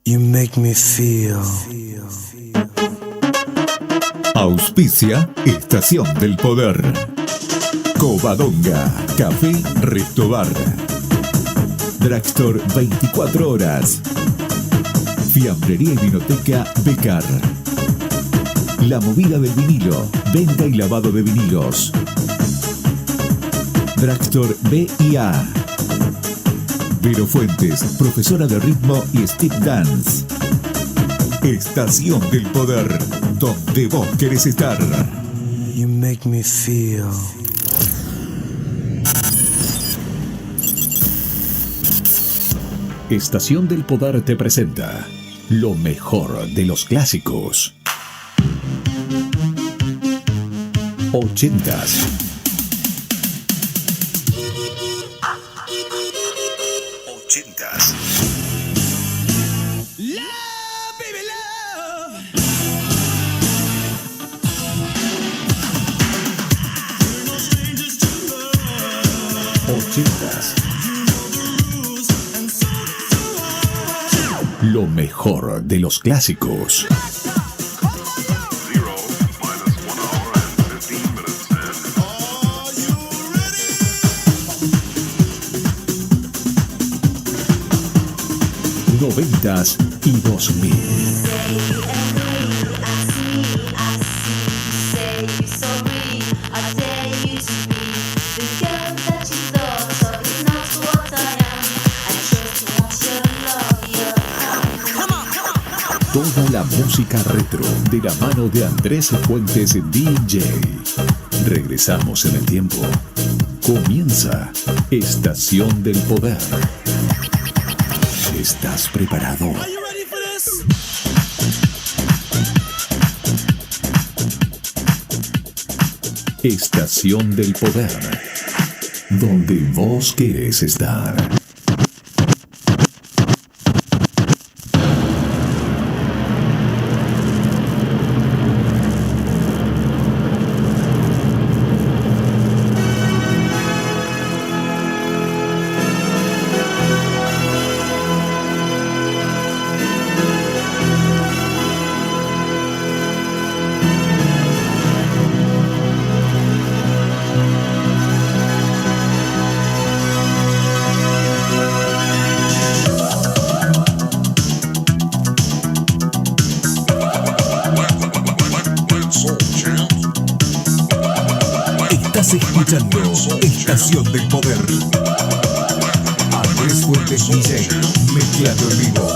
You make me feel. Auspicia Estación del Poder. Covadonga, Café Restobar. Drugstore 24 horas. Fiambrería y Vinoteca Becar. La Movida del Vinilo, venta y lavado de vinilos. Drugstore B&A. Vero Fuentes, profesora de ritmo y stick dance. Estación del Poder, donde vos querés estar. You make me feel. Estación del Poder te presenta lo mejor de los clásicos. 80s. 80s. Love, baby, love. 80s. Lo mejor de los clásicos. Noventas y 2000. Toda la música retro de la mano de Andrés Fuentes DJ. Regresamos en el tiempo. Comienza Estación del Poder. ¿Estás preparado? Estación del Poder, donde vos querés estar. Estás escuchando Estación del Poder. Andrés Fuentes DJ, mezclando en vivo.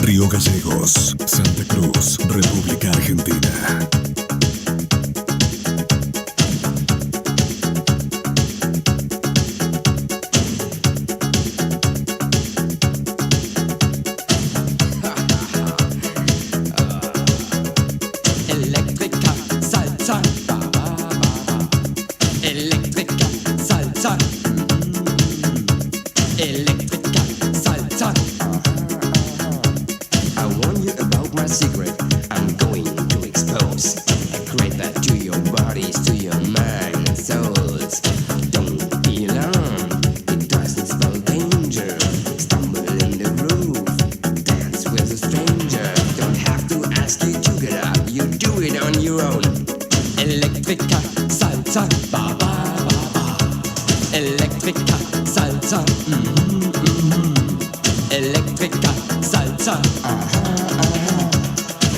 Río Gallegos, Santa Cruz, República Argentina. Electrica salsa, ba ba ba ba. Electrica salsa, electrica salsa. I warn you about my secret. I'm going to expose. I create that to your bodies, to your mind and souls. Don't be alarmed. It doesn't spell danger. Stumble in the groove. Dance with a stranger. Don't have to ask you to get up. You do it on your own. Electrica salsa, ba ba ba ba. Electrica salsa, Electrica salsa.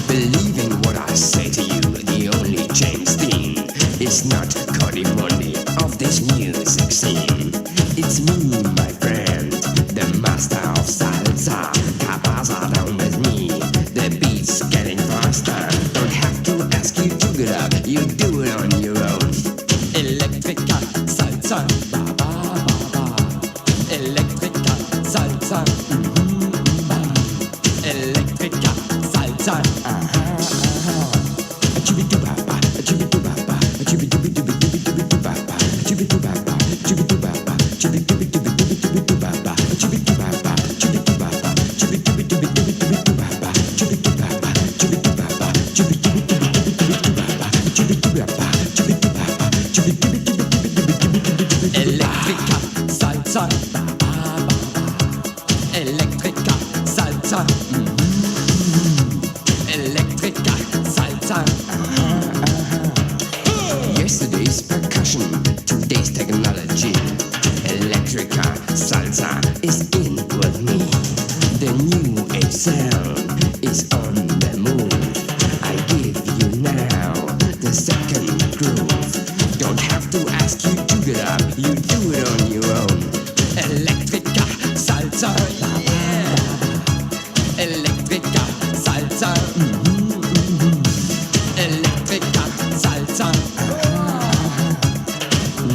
Believe in what I say to you. The only James Dean is not Cody Monday of this music scene. It's me, my friend, the master of salsa. Cabasa down with me. The beat's getting faster. Don't have to ask you to get up. You do it on your own. Electrica salsa, ba ba ba ba. Electrica salsa, Electrica salsa. Chibidubaba, chibidubaba, chibidubidubidubidubaba, chibidubaba, chibidubaba, chibidubidubidubidubaba, chibidubaba, chibidubaba, chibidubidubidubidubaba, chibidubaba, chibidubaba, chibidubidubidubidubaba, chibidubaba, chibidubaba, chibidubidubidubidubaba. Electrica salsa, ba ba ba ba. Electrica salsa, Electrica salsa. Yesterday's percussion, today's technology. Electrica salsa is in with me. The new age sound is on the move. I give you now the second groove. Don't have to ask you to get up. You do it on your own. Electrica salsa, yeah. Electrica salsa, Electrica salsa.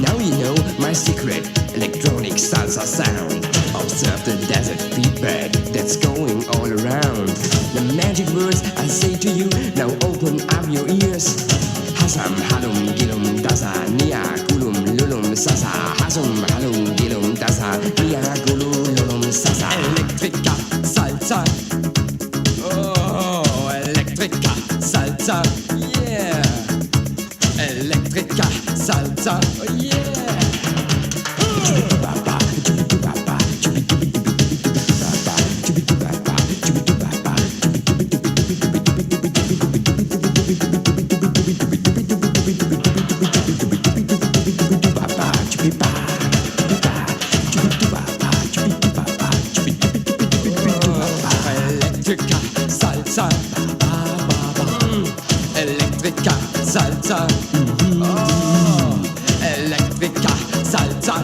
Now you know my secret electronic salsa sound. Observe the desert feedback that's going all around. The magic words I say to you, now open up your ears. Hasam halum gilum dasa nia kulum lulum sasa. Hasum halum gilum dasa nia kulum lulum sasa. Electrica salsa. Oh, Electrica salsa. Yeah. Electrica salsa. Oh, yeah. Chibidubaba, chibidubaba, chibidubidubidubidubaba, chibidubaba, chibidubaba, chibidubidubidubidubaba, chibidubaba, chibidubaba, chibidubaba. Electrica salsa, ba ba ba. Electrica salsa, oh, Electrica salsa.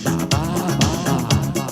Ba ba ba ba ba.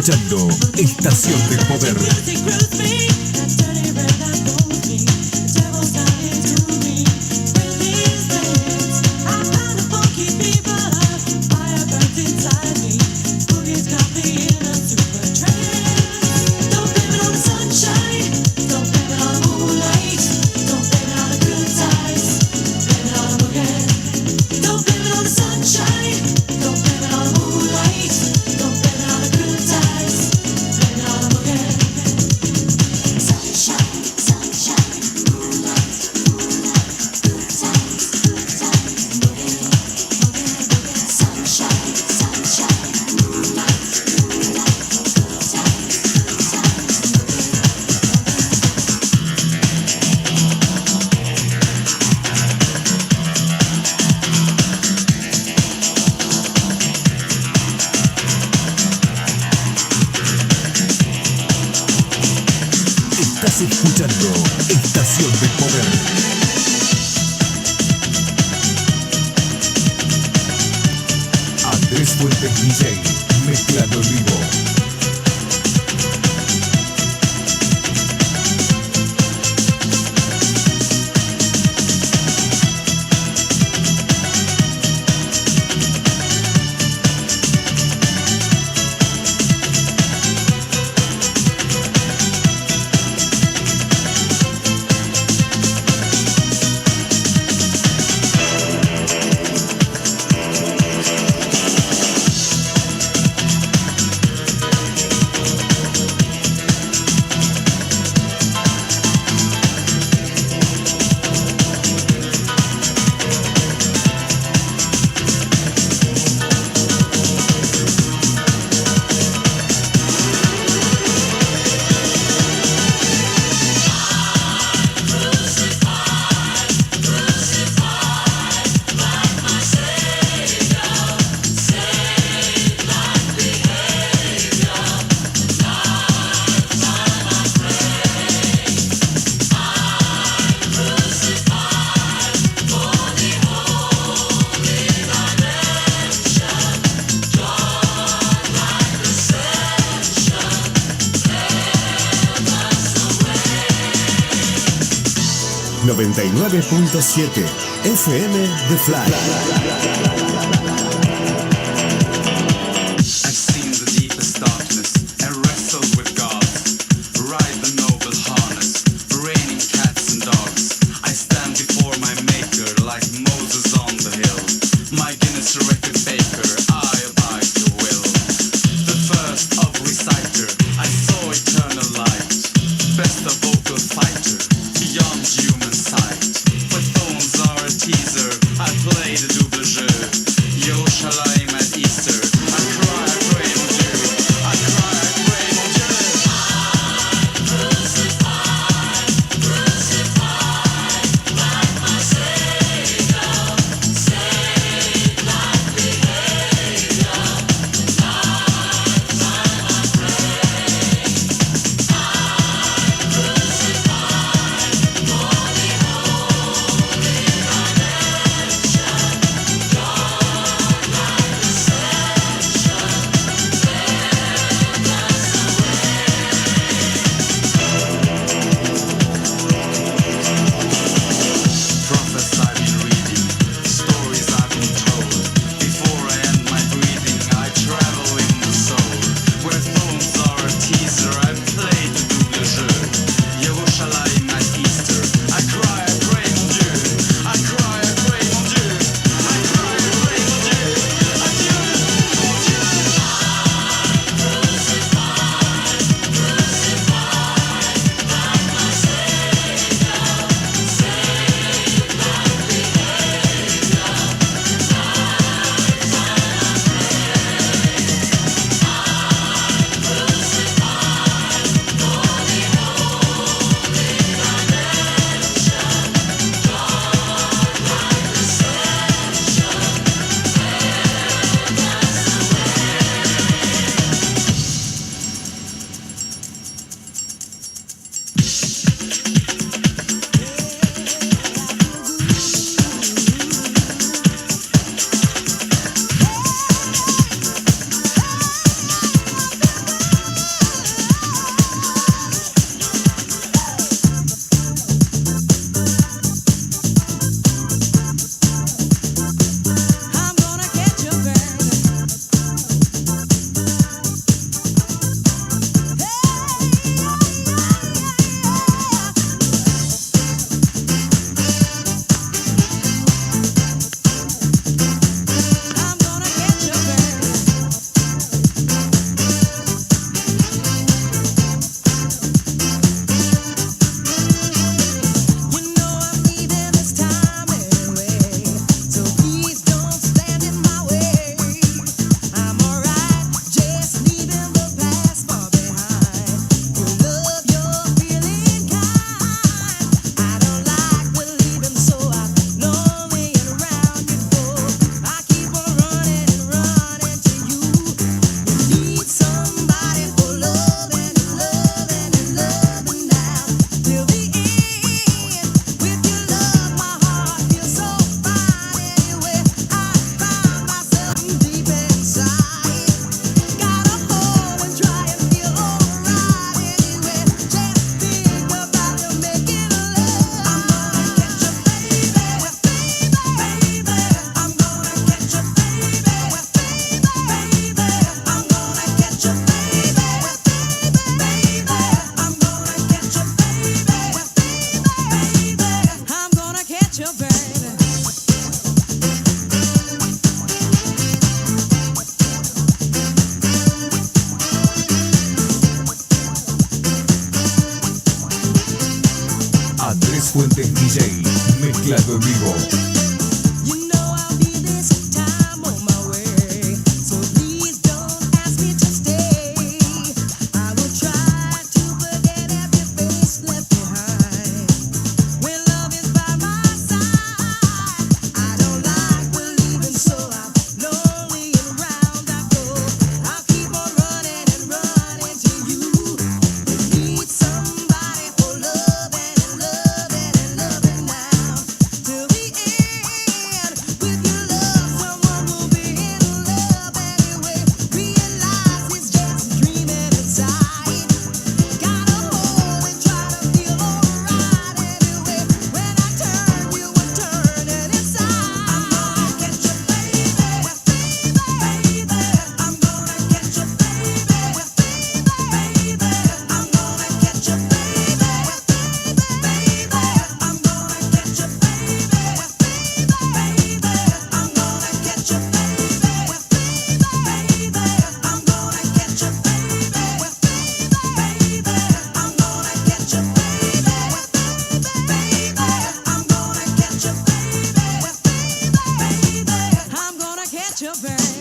escuchando Estación del Poder. Estás escuchando Estación del Poder. Andrés Fuentes DJ, mezclando en vivo. .7 FM The Fly. I've seen the deepest darkness and wrestled with gods. Ride the noble harness, raining cats and dogs. I stand before my maker like Moses on the hill. My Guinness record baker, I abide your will. The first of reciter, I saw eternal light. Best of vocal fighter, beyond human sight. Teaser, I play the double jeu. DJ mezclado en vivo. You know I'll be this time on my way, so please don't ask me to stay. I will try to forget every face left behind. When love is by my side, I don't like believing, so I'm lonely and round I go. I'll keep on running and running to you. Need somebody for loving and loving and loving now till the end. With your love, someone will be in love anyway. Realize it's just dreaming inside. Gotta hold and try to feel alright anyway. When I turn, you were turning inside. I'm gonna get you, baby, baby. I'm gonna get you, baby, baby. I'm gonna get you, baby, baby. I'm gonna get you, baby, baby. I'm gonna get you, baby, baby. I'm gonna get you, baby, baby. I'm gonna get you, baby, baby.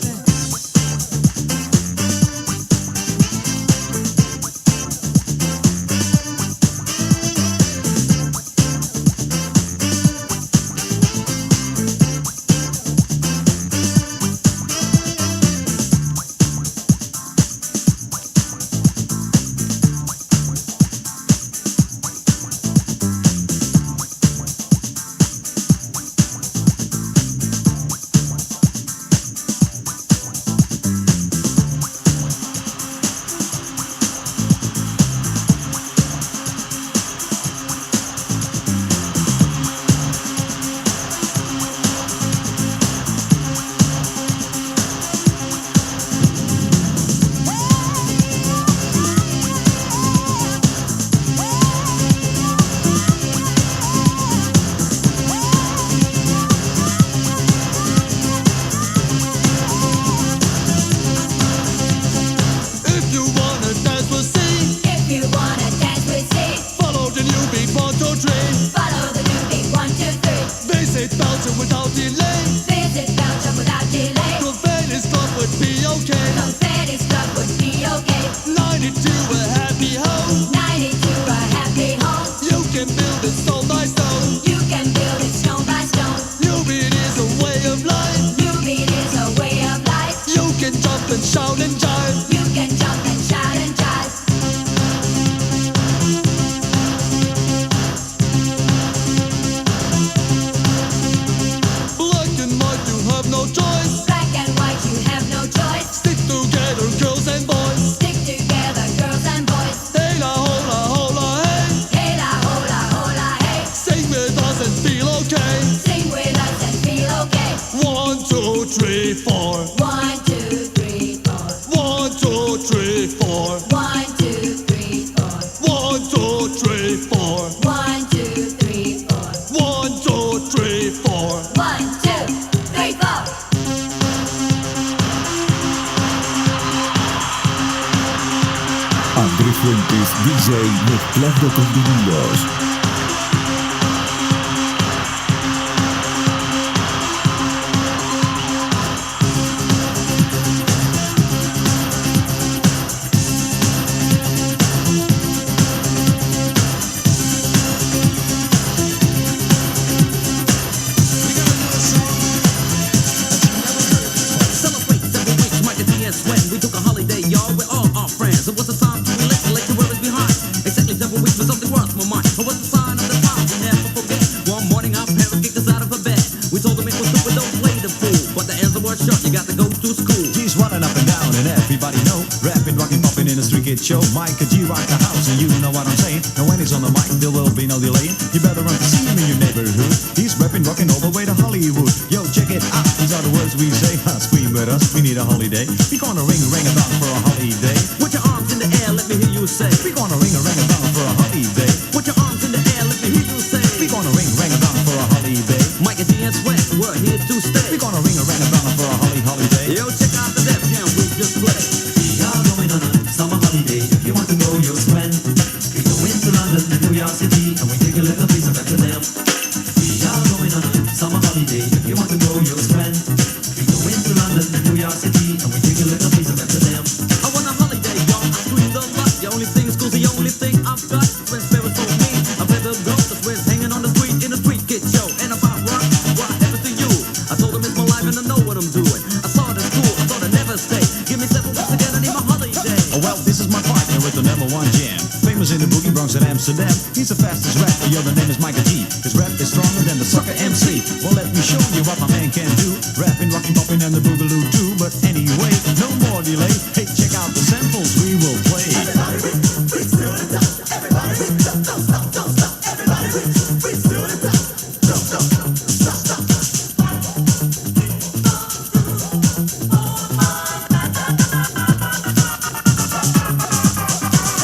If you wanna dance, we'll see. If you wanna dance with me, Follow the new beat, 1, 2, 3. follow the new beat, 1, 2, 3. Visit Belgium without delay. Visit Belgium without delay. Providence club would be okay. Confetti's club would be okay. 92 a happy home. 92 a happy home. You can build it stone by stone. You can build it stone by stone. New beat is a way of life. New beat is a way of life. You can jump and shout and jive. You can jump and shout and jive. Black and white, you have no choice. Black and white, you have no choice. Stick together, girls and boys. Stick together, girls and boys. Hey la hola hola hey. Hey la hola hola hey. Sing with us and feel okay. Sing with us and feel okay. 1, 2, 3, 4. 1, 2, 3, 4. 1, 2, 3, 4. 1, 2, 3, 4. 1, 2, 3, 4. 1, 2, 3, 4. 1, 2, 3, 4. 1, 2, 3, 4. Andrés Fuentes, DJ mezclando con vinilos. Celebrate every week, might dance when we took a holiday, y'all, with all our friends. It was a time to relax, like the world is behind. Exactly 7 weeks, but something crossed my mind. It was a sign of the time we never forget. One morning, our parents kicked us out of bed. We told them it was stupid, don't play the fool. But the answer was short, you got to go to school. G's running up and down and everybody know. Rapping, rocking, popping in a street kid show. Mike and G rock the house and you know what I'm saying. Now when he's on the mic, there will be no delaying. You better run to see him in your neighborhood. He's rapping, rocking all the way to Hollywood. Yo, check it out. These are the words we say. Scream with us, we need a holiday. We gonna ring a bell for a holiday. With your arms in the air, let me hear you say. We gonna ring a bell for a holiday. With your arms in the air, let me hear you say. We gonna ring a bell for a holiday. Mike and D and Sweat, we're here to stay. We gonna ring a bell for a holiday. Yo, check out the Def Jam we just played. We are going on a summer holiday. If you want to go, you'll spend. We go into London and New York City, and we take a little piece of Amsterdam. He's the fastest rapper, yo, the name is Micah G. His rap is stronger than the sucker MC. Well, let me show you what my man can do. Rapping, rocking, popping, and the boogaloo too. But anyway, no more delay. Hey, check out the samples we will play.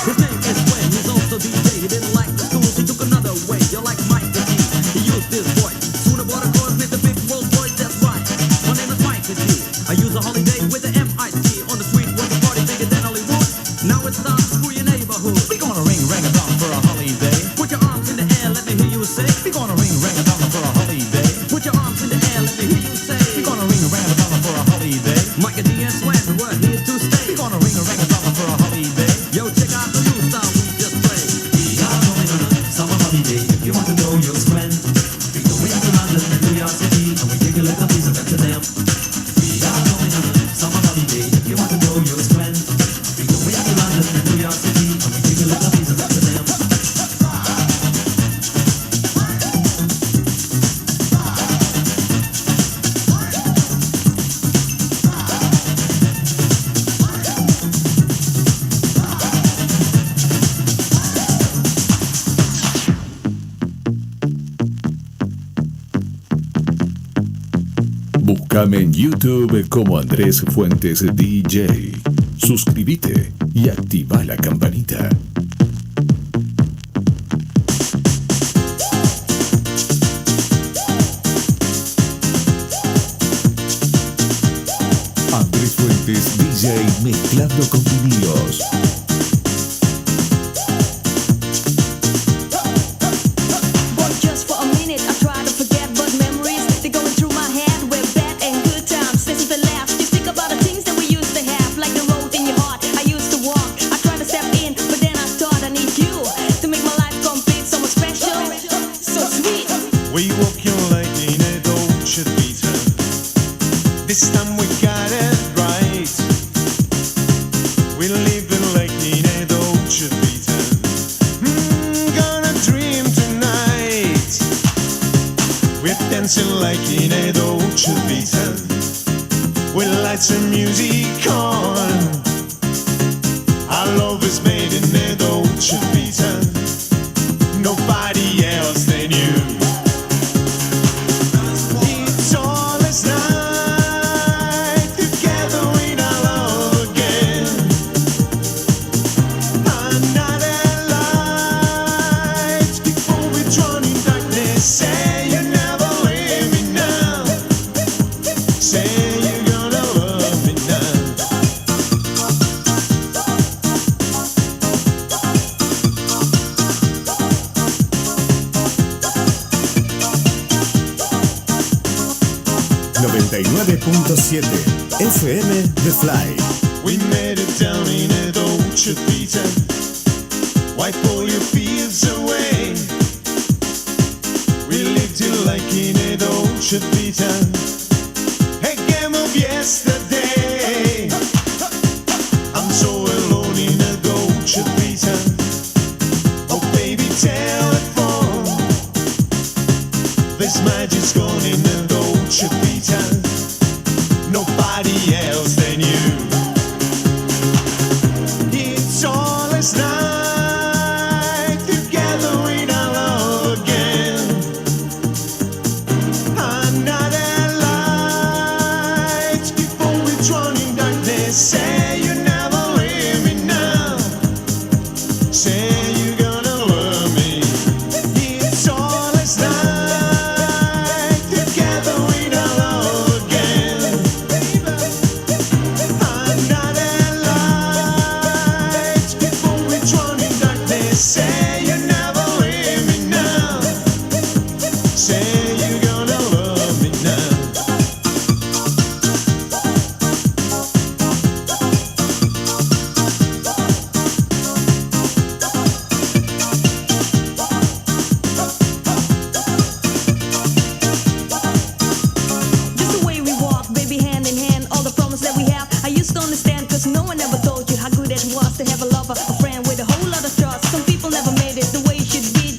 His name is Glenn, he's also DJ. He didn't like the tools, he took another way. You're like Mike the G, he used his voice. Sooner bought a cause, made the big world voice, that's right. My name is Mike the G. I use a holiday with the M-I-C. On the street was a party bigger than Hollywood. Now it's time to screw your neighborhood. We gonna ring rang-a-dong for a holiday. Put your arms in the air, let me hear you say. We gonna ring rang-a-dong for a holiday. Put your arms in the air, let me hear you say. We gonna ring rang-a-dong for a holiday. Mike D and Swan, we're here to stay. We gonna ring rang-a-dong for a holiday. Yo, check out the new style we just played. We are going on a summer holiday. If you want to know your friend, we go into London and New York City, and we take a little piece of Amsterdam. We are going on a summer holiday. If you want to know your friend, we go into London and New York City, and we take a little piece of Amsterdam. Búscame en YouTube como Andrés Fuentes DJ. Suscríbete y activa la campanita. Andrés Fuentes DJ mezclando con vinilos. But just for a minute, I try to forget, but memories, they're going through my head. We're bad and good times, listen to laugh. Just think about the things that we used to have, like the road in your heart. I used to walk, I try to step in, but then I thought I need you to make my life complete, so much special, so sweet. We walking like in a Dolce Vita. This time we got it right. We living like in a Dolce Vita. Gonna dream tonight. We're dancing like in a Dolce Vita. We light some music on. Our love is made in a Dolce Vita. Nobody else than you. It's all this night together in our love again. Another light before we drown in darkness. Say you never leave me now. Say you're gonna love me now. 99.7 FM The Fly. We made it down in a Dolce Vita. Wipe all your fears away. We lived it like in a Dolce Vita. A game of yesterday. I'm so alone in a Dolce Vita. Oh baby, telephone. This magic's gone in a Dolce Vita. Nobody else than you. It's all this night together in our love again. Another light before we drown in darkness. Say you never leave me now. Say you're gonna love me. It's all this night together in our love again. Another light before we drown in darkness. Say you never leave me now. Say you're gonna love me now. Just the way we walk, baby, hand in hand, all the promise that we have. I used to understand, cause no one ever told you how good it was to have a lover, a friend with a whole lot of trust. Some people never made it the way it should be.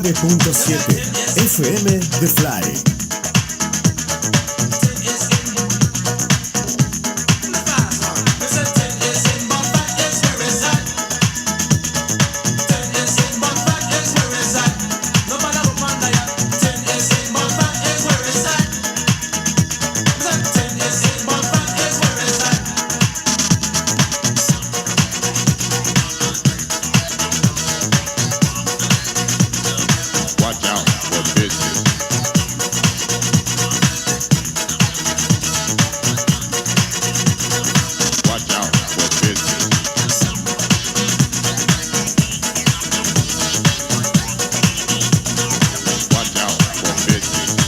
89.7 FM The Fly. Watch out for business. Watch out for business. Watch out for business.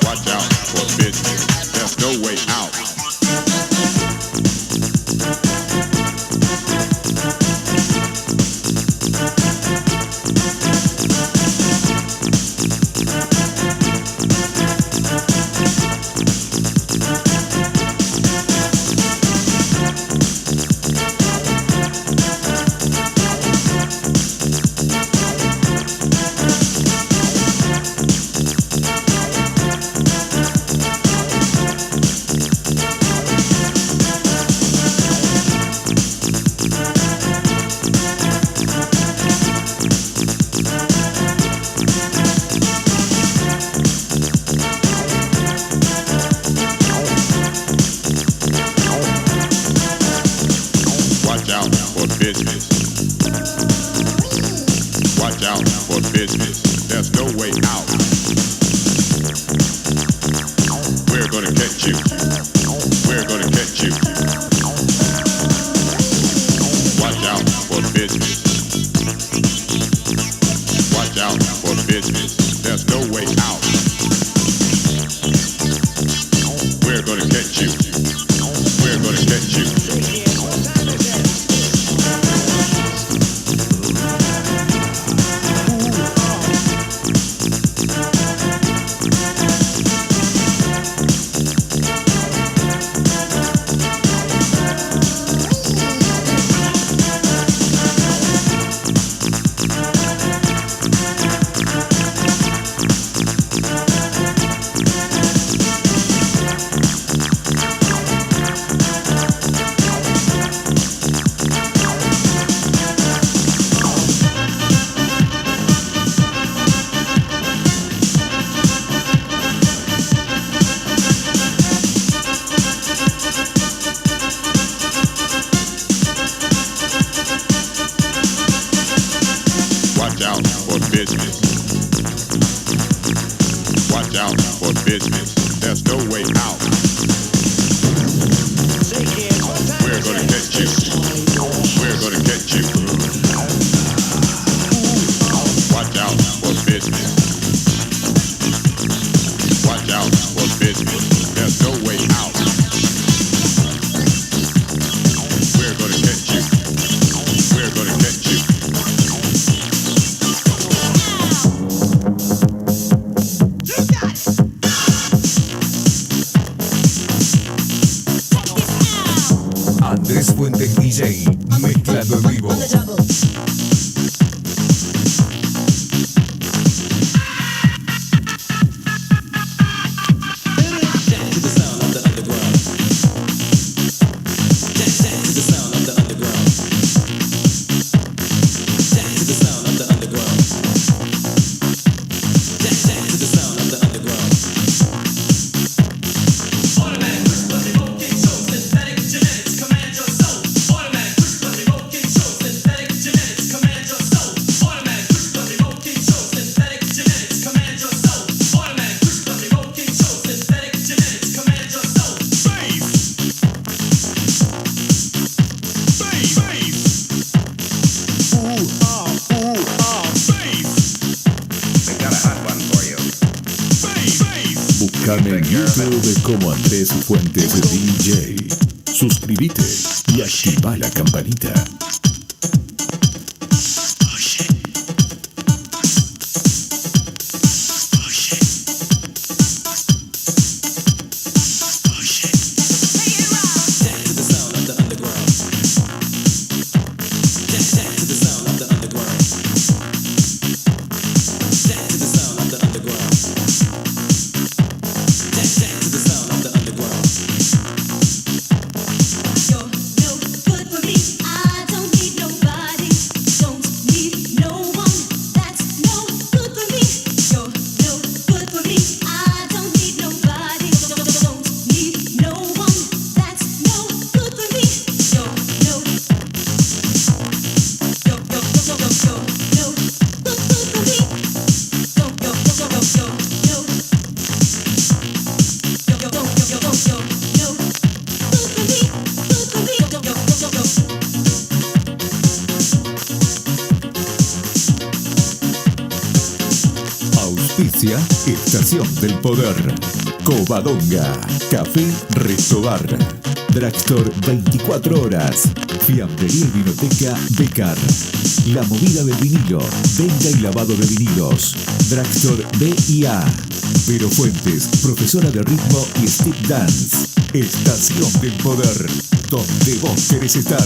Watch out for business. There's no way out. Watch out for business. Watch out for business. There's no way out. We're gonna catch you. We're gonna catch you. Watch out for business. Watch out for business. There's no way out. We're gonna catch you. We're gonna catch you. Watch out for business. Watch out for business. There's no way out. We're gonna catch you. We're gonna catch you. Watch out for business. Watch out for business. There's no way out. We're gonna catch you. We're gonna catch you. Andrés Fuentes DJ, mezclado en vivo. Búscame en YouTube como Andrés Fuentes DJ. Suscríbete y activa la campanita. To the Auspicia Estación del Poder. Covadonga. Café Restobar. Drugstore 24 horas. Fiambrería y Vinoteca Becar. La Movida del Vinilo. Venta y lavado de vinilos. Drugstore B&A. Vero Fuentes, profesora de ritmo y stick dance. Estación del Poder, donde vos querés estar.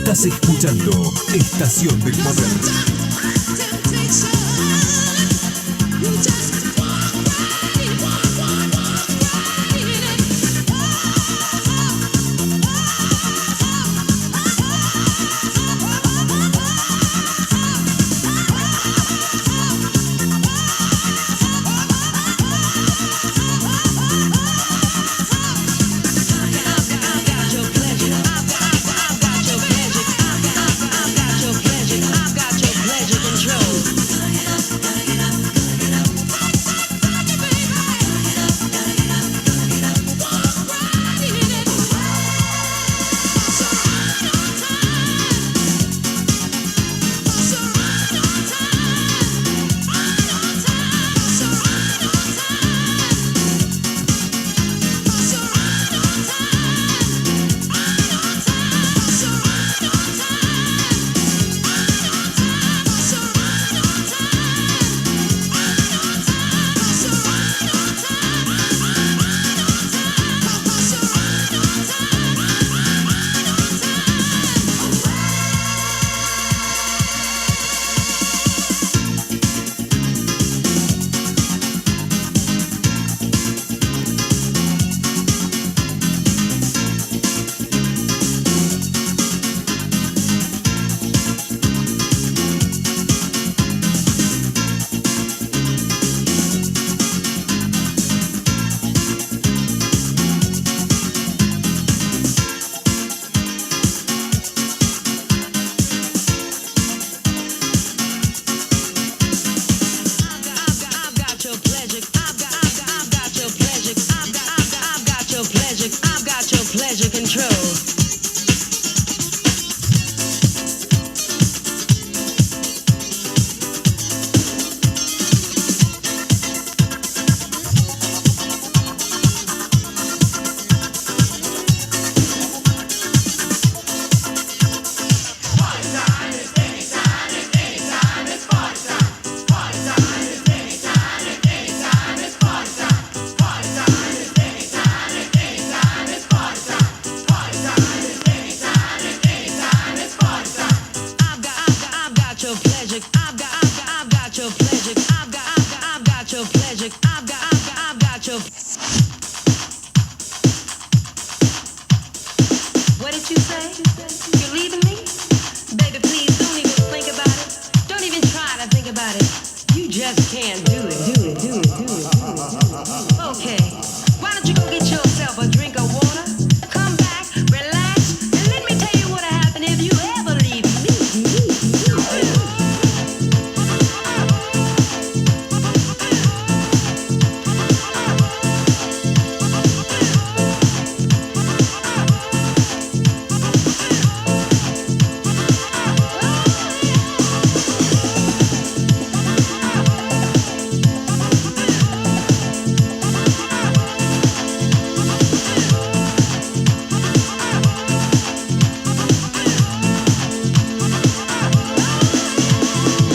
Estás escuchando Estación del Poder. I've got your pleasure. everybody, you just can't do it. Okay, why don't you go get yourself a drink of water, come back, relax, and let me tell you what'll happen if you ever leave me.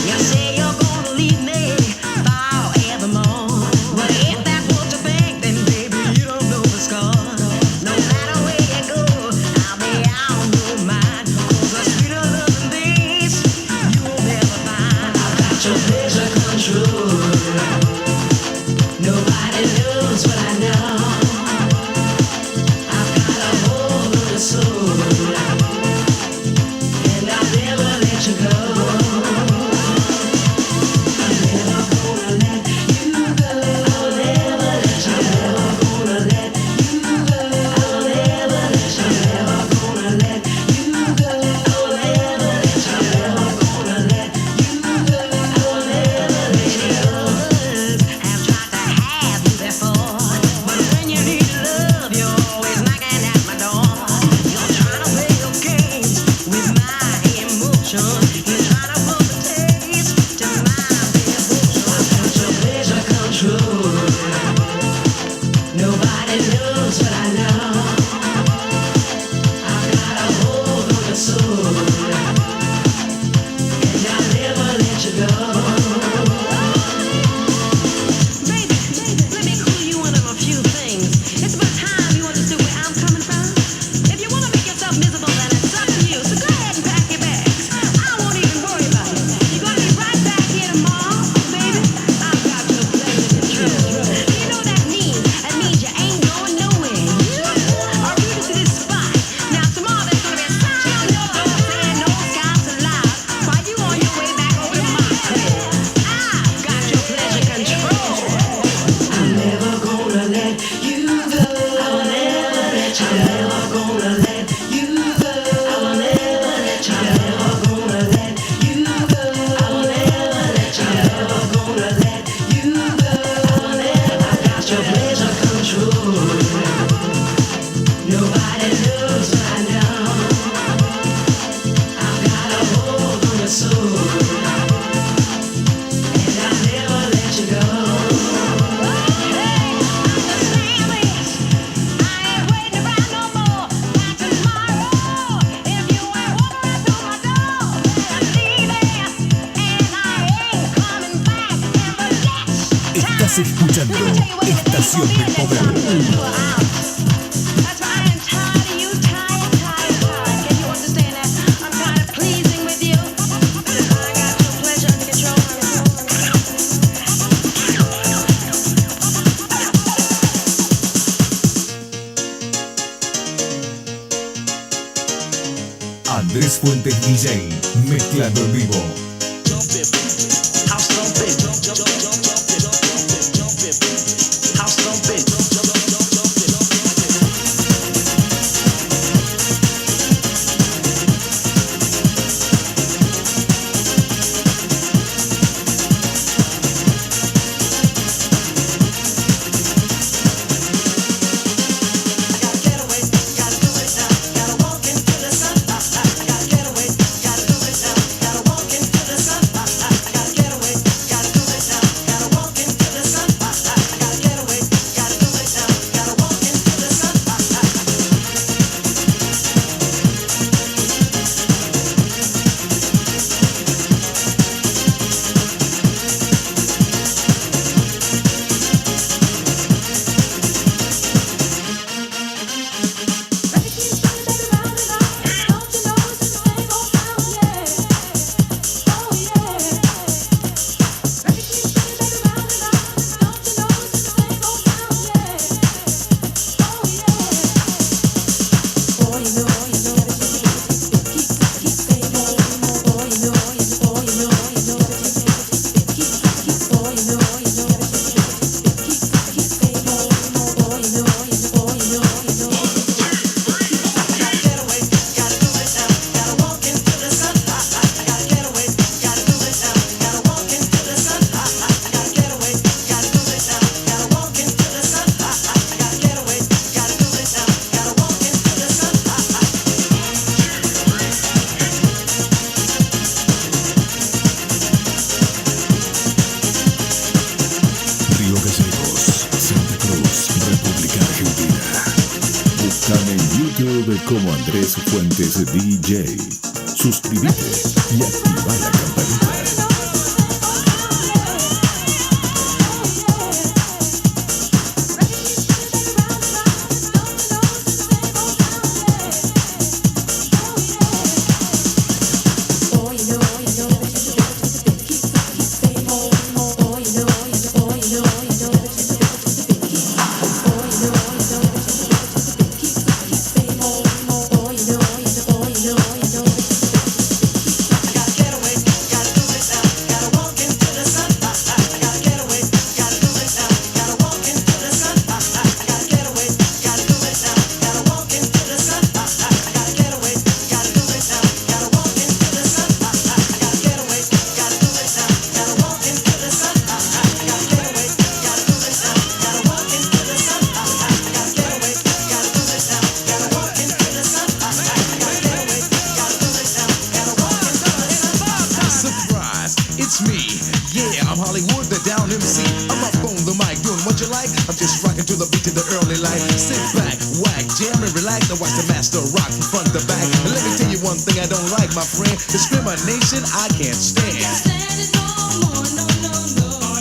You say you're gonna leave me forevermore. Well, if that's what you think, then baby, you don't know the score. No matter where you go, I'll be on your mind. 'Cause a sweeter love than this, you'll never find. I've got your pleasure control. Nobody knows what I know. I've got a hold on your soul, and I'll never let you go. Nobody knows what I know. I've got a hold on your soul, and I'll never let you go. Baby, let me clue you in on a few things. It's about time you understood where I'm coming from. If you want to make yourself miserable, then it's up to you. So go ahead and pack your bags. I won't even worry about it. You're gonna be right back here tomorrow, baby. I've got your pleasure control. You know that means? That means you ain't going nowhere. You are rooted to this spot. Now tomorrow there's gonna be a sign on your door saying no skies allowed. While you on your way back over to my crib, I've got your pleasure control. I'm never gonna let you go. I will never let you go. I'm never gonna let you go. I will never let you go. I'm never gonna let you go. I will never let you go. I'm never gonna let you go. I will never. I got your pleasure control. Nobody knows what I know. I've got a hold on your soul, and I'll never let you go. Hey, understand this. I ain't waiting around no more. Not tomorrow. If you ain't walking right through my door, I'm leaving, and I ain't coming back. And the next Estás escuchando Estación del Poder. That's why I'm tired of you, tired. Can you understand that? I'm tired of pleasing with you. I got your pleasure under control. Andrés Fuentes DJ, mezclando en vivo. House thumping, house thumping. Gotta walk into the sun. Gotta get away, gotta do it now. Gotta walk into the de Como Andrés Fuentes DJ. Suscríbete y activa la campanita. It's me, yeah, I'm Hollywood, the down MC. I'm up on the mic, doing what you like. I'm just rocking to the beat of the early light. Sit back, whack, jam and relax. I watch the master rock from front to back. And let me tell you one thing I don't like, my friend. Discrimination I can't stand. I can't stand it no more, no, no, no. I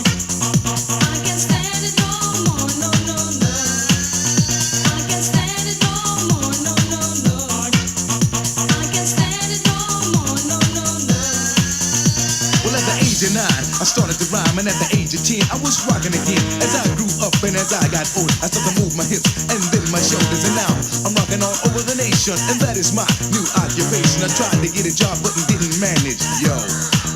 can't stand it no more, no, no, no. I can't stand it no more, no, no, no. I can't stand it no more, no, no, no. Well, at the age of 9, I started to rhyme, and at the age of 10, I was rocking again. As I grew up and as I got older, I started to move my hips and then my shoulders, and now I'm rocking all over the nation, and that is my new occupation. I tried to get a job, but didn't manage, yo,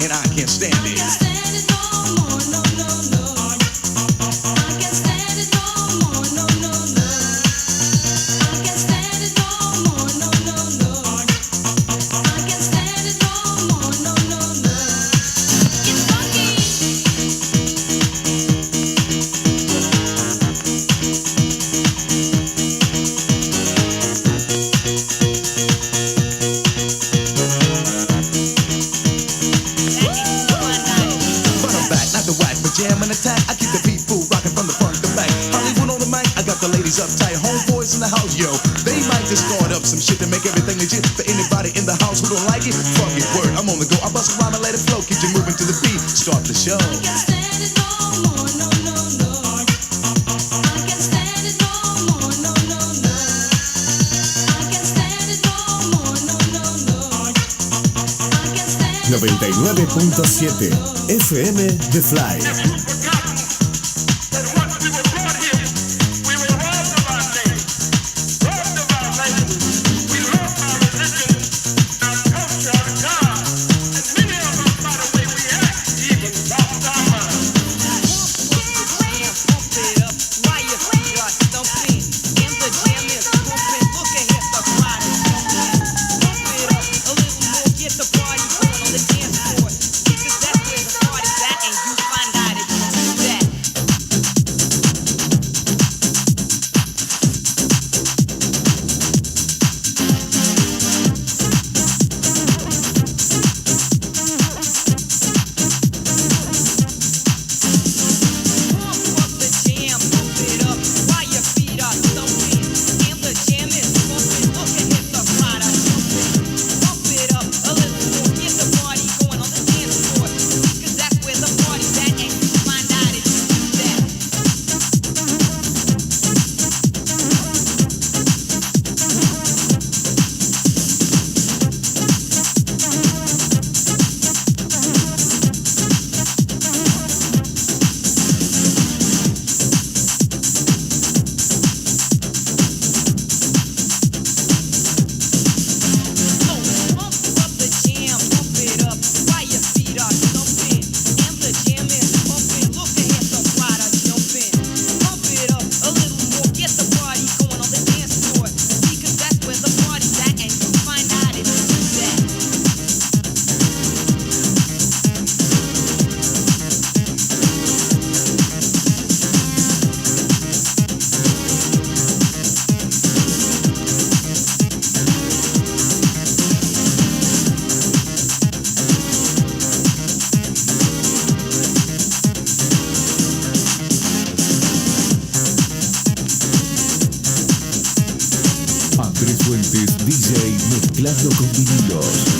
and I can't stand it. I can't stand it no more, no, no, no. I can't stand it no more, no, no, no. I can't stand it no more, no, no, no. I can't stand it no more, no, no, no. It's funky. But I'm back, not the whack, but jam and attack. I keep the people rocking from the front to back. Hollywood on the mic, I got the ladies uptight. Homeboys in the house, yo. They might just start up some shit to make everything legit. For anybody in the house who don't like it, fuck it, word, I'm on the go. I bust a rhyme and let it flow. Keep you moving to the beat, start the show. I can't stand it no more, no, no, no. I can't stand it no more, no, no, no. I can't stand it no more, no, no, no. I can't stand it 99.7 FM The Fly. Get the party going on the dance floor. Because that's where the party's at, and you find out it's DJ mezclando con vinilos.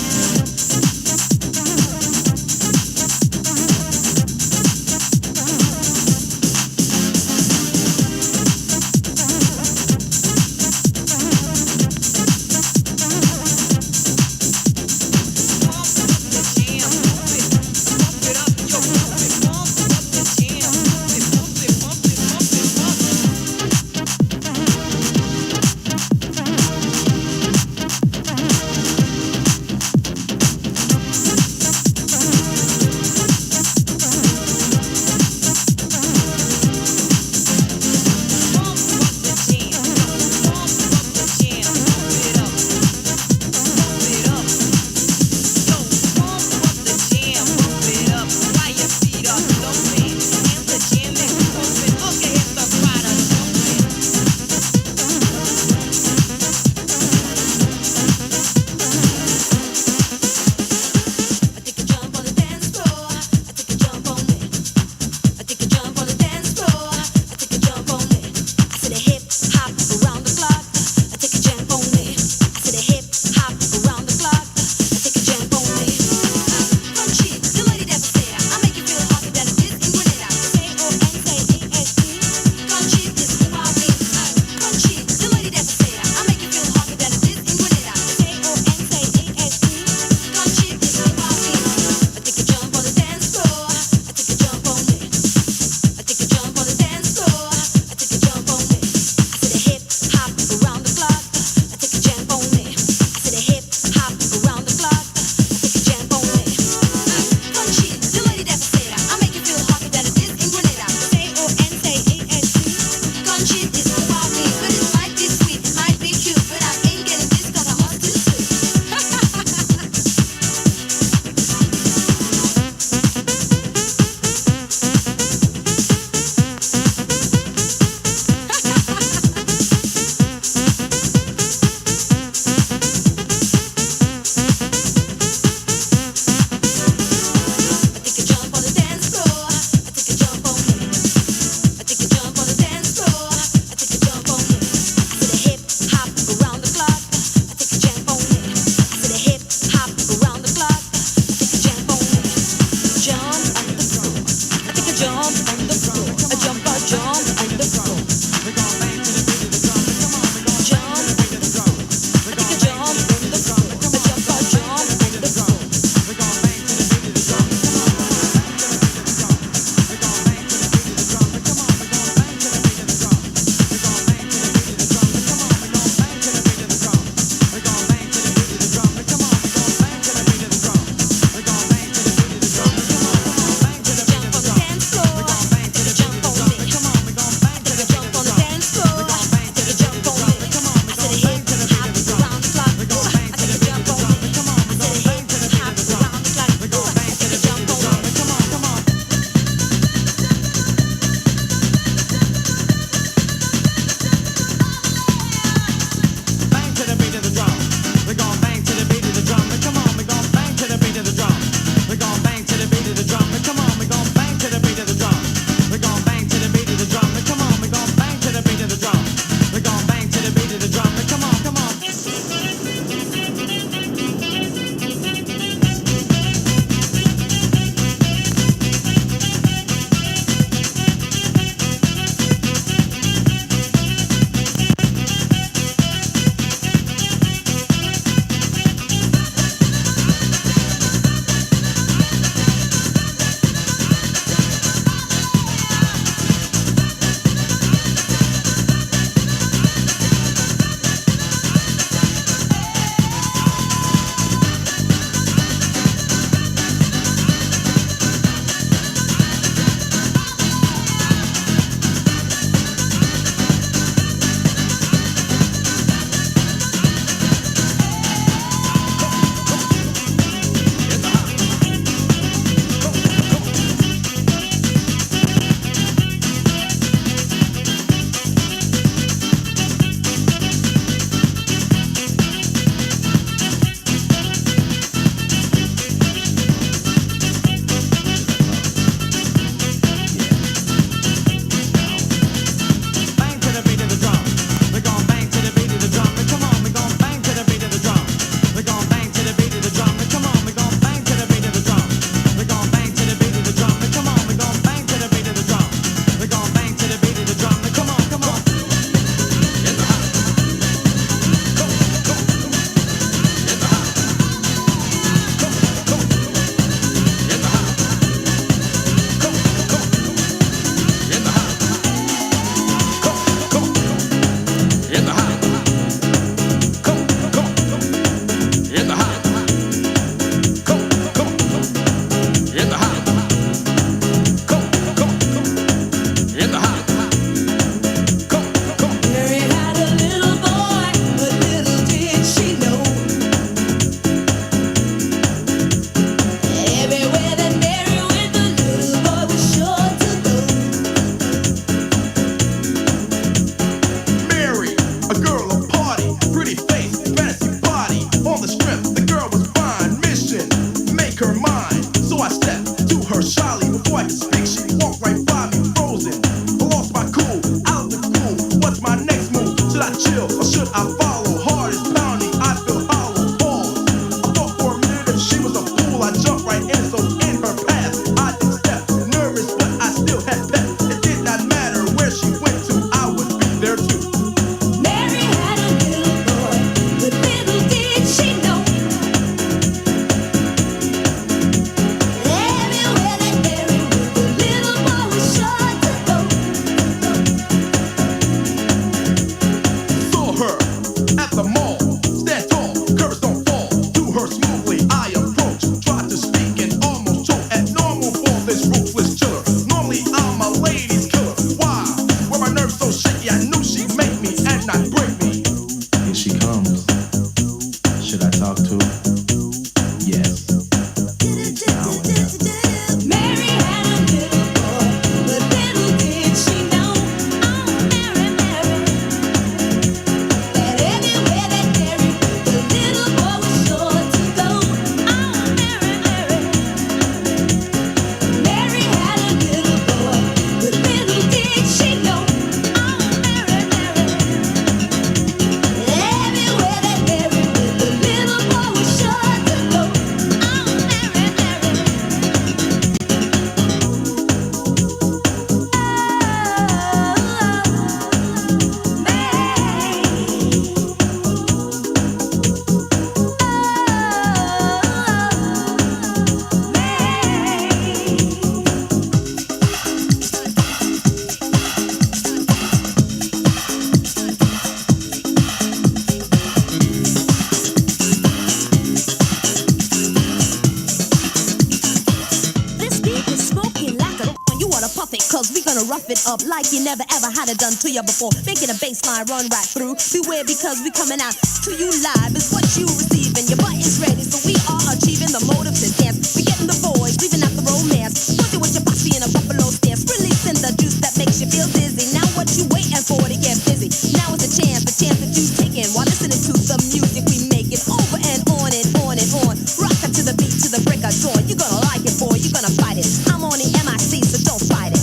vibes. We gonna rough it up like you never ever had it done to you before. Making a bass line run right through. Beware because we coming out to you live. It's what you receiving. Your butt is ready, so we are achieving the motive to dance. We getting the boys, leaving out the romance. Pussy with your posse in a buffalo stance. Releasing the juice that makes you feel dizzy. Now what you waiting for to get busy? Now it's a chance that you taking while listening to the music we make it over and on and on and on. Rockin' to the beat to the break of dawn. You're gonna like it, boy. You're gonna fight it. I'm on the MIC, so don't fight it.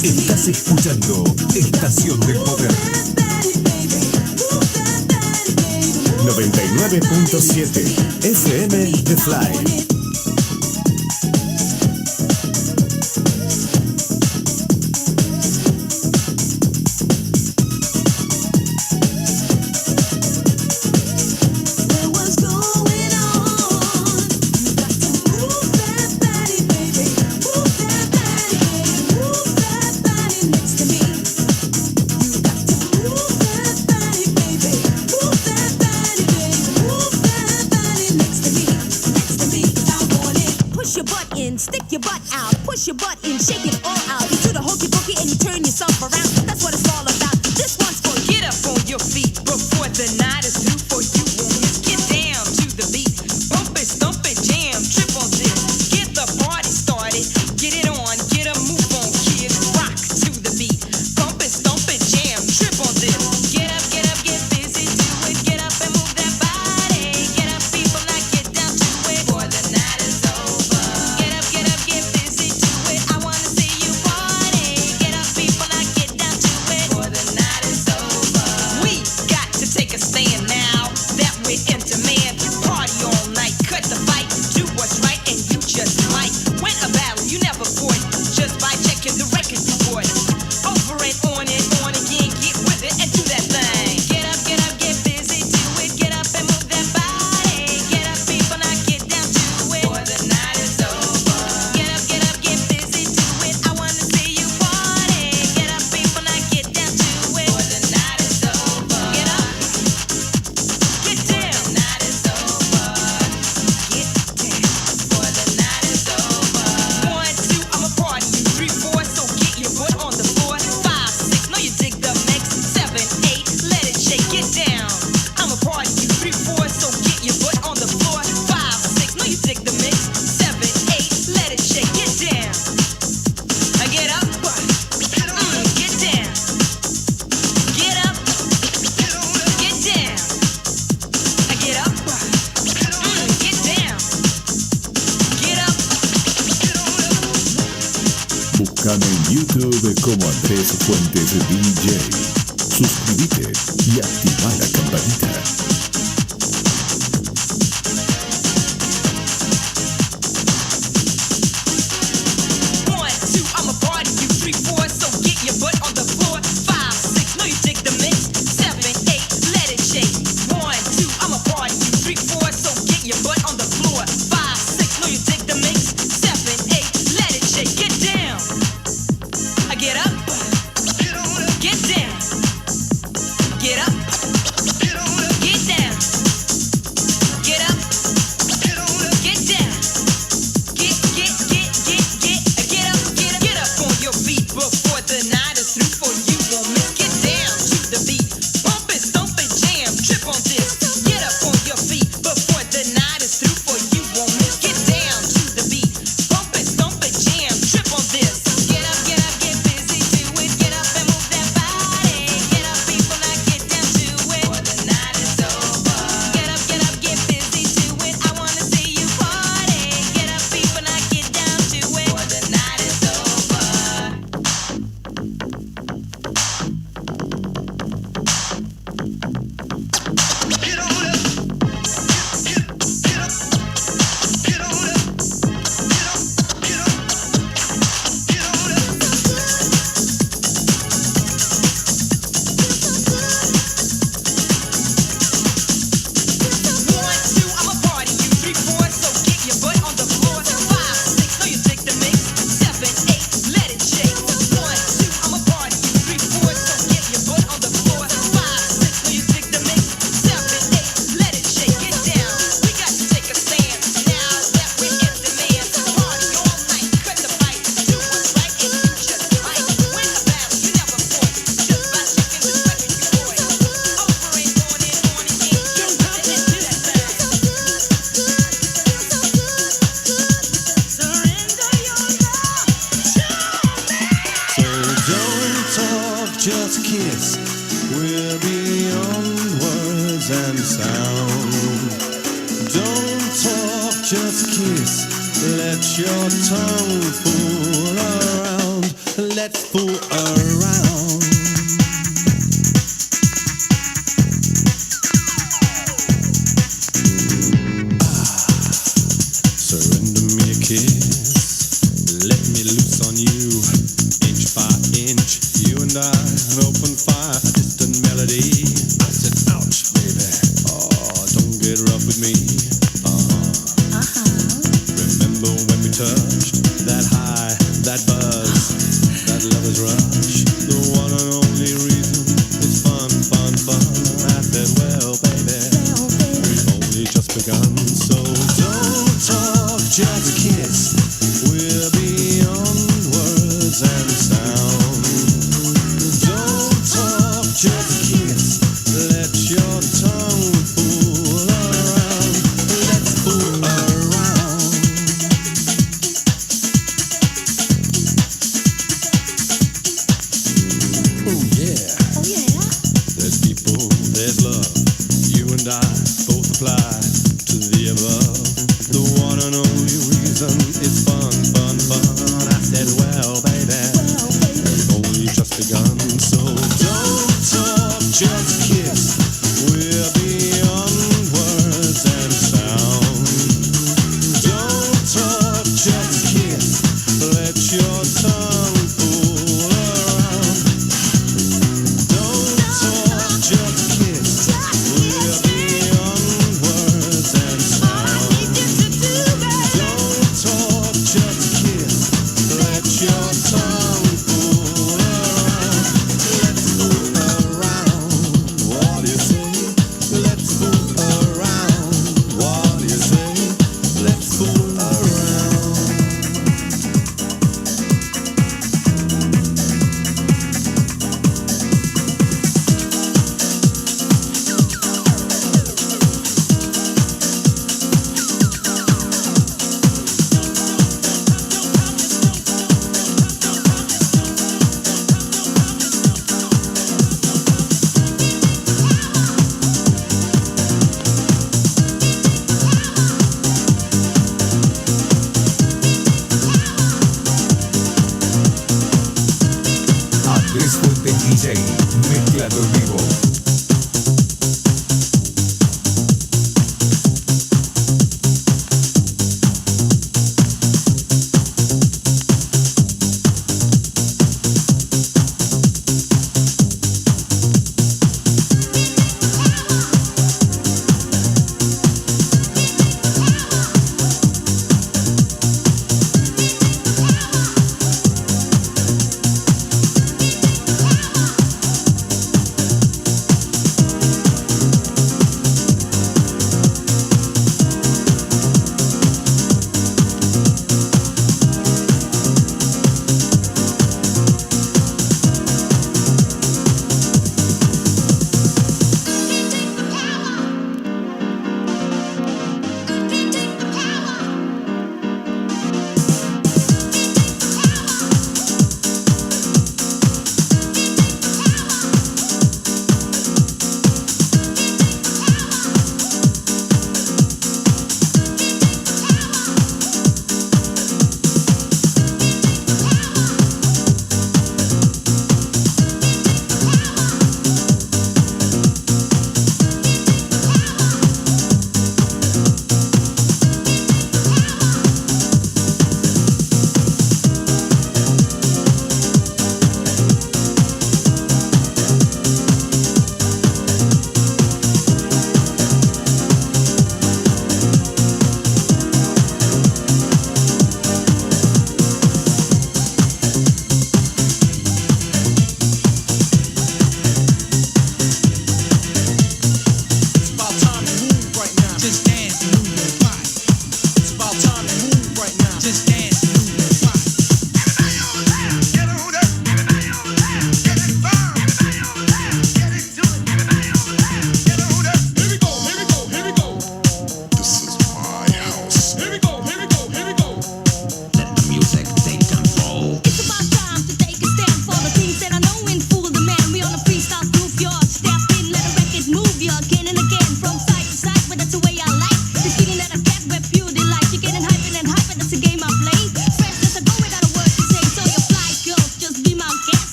Estás escuchando Estación del Poder 99.7 FM The Fly. Stick your butt out, push your butt in, shake it all out. You do the hokey pokey and you turn yourself around. That's what it's all about. This one's for get up on your feet before the night is through. For you won't miss. Get down to the beat, bump it, stomp it, jam, trip on this. Get the party started, get it on, get a move on, kids. Rock to the beat, bump it, stomp it, jam, trip on this. Get up, get busy, do it. Get up and move that body. Get up, people, now get down to it. For the night is over. Get up, get busy, do it. I wanna see you party. Get up, people, now get down to it. For the night is over. We got to take a stand now that we're in demand. Party all night, cut the fight, do what's right, and you just might win a battle you never fought just by checking the record you bought. Over and on again, get with it and do that thing. Get up, get busy, do it. Get up and move that body. Get up, people, now get down to it. For the night is over. Get up, get busy, do it. I wanna see you party. Get up, people, now get down to it. For the night is over. Get up, get down. The night is over. Get down. For the night is over. 1, 2, I'ma party you. 3, 4, so get your butt on the floor. 5, 6, know you dig the mix. 7, 8, let it shake. Get down. I'ma party you. 3, 4, so get your butt on the floor. 5, 6, know you dig the mix. 7, 8, let it shake. Get down. I get up. Get down. Get up. Get down. I get up. Get down. Get up. Búscame en YouTube como Andrés Fuentes DJ. Suscríbete y activa la campanita. 1, 2, I'ma party you. 3, 4, so get your butt on the floor. 5, 6, know you dig the mix. 7, 8, let it shake. 1, 2, I'ma party you. 3, 4, so get your butt on the floor. 5, 6, know you dig the mix. 7, 8, let it shake. Get down. I get up. Get down. Get up. Get down. Get up. Get down. Get up on your feet before the night is through. For you won't miss. Get down to the beat, bump it, stomp it, jam, trip on this. Get up on your feet before the night is through. For you won't don't talk, just kiss. Let your tongue fool around. Let's fool around. Surrender me a kiss. Let me loose on you. Inch by inch, you and I, an open fire, a distant melody. I said, ouch, baby. Oh, don't get rough with me. Remember when we touched that high, that buzz, that lover's rush? The one and only reason is fun, fun, fun. I said, well, baby, we've only just begun. So don't talk, just kiss. We're beyond words and sound. Don't talk, just kiss. Let your tongue fool around. Let's fool around. Oh yeah. There's people, there's love. You and I both apply to the above. The one and only reason is fun, fun, fun. I said, well, baby, we've only just begun. So don't talk, just kiss. We're beyond words and sound. Don't talk, just kiss. Let your tongue fool around. Don't talk, just kiss. We're beyond words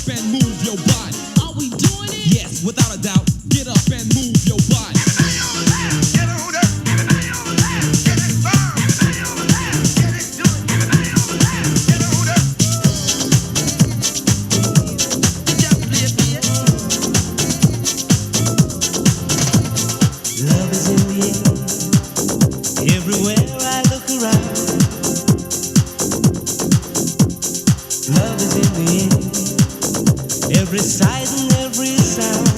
up and move your body. Are we doing it? Yes, without a doubt. Get up and move your body. Love is in the air, everywhere I look around. Love is in the air, every sight and every sound.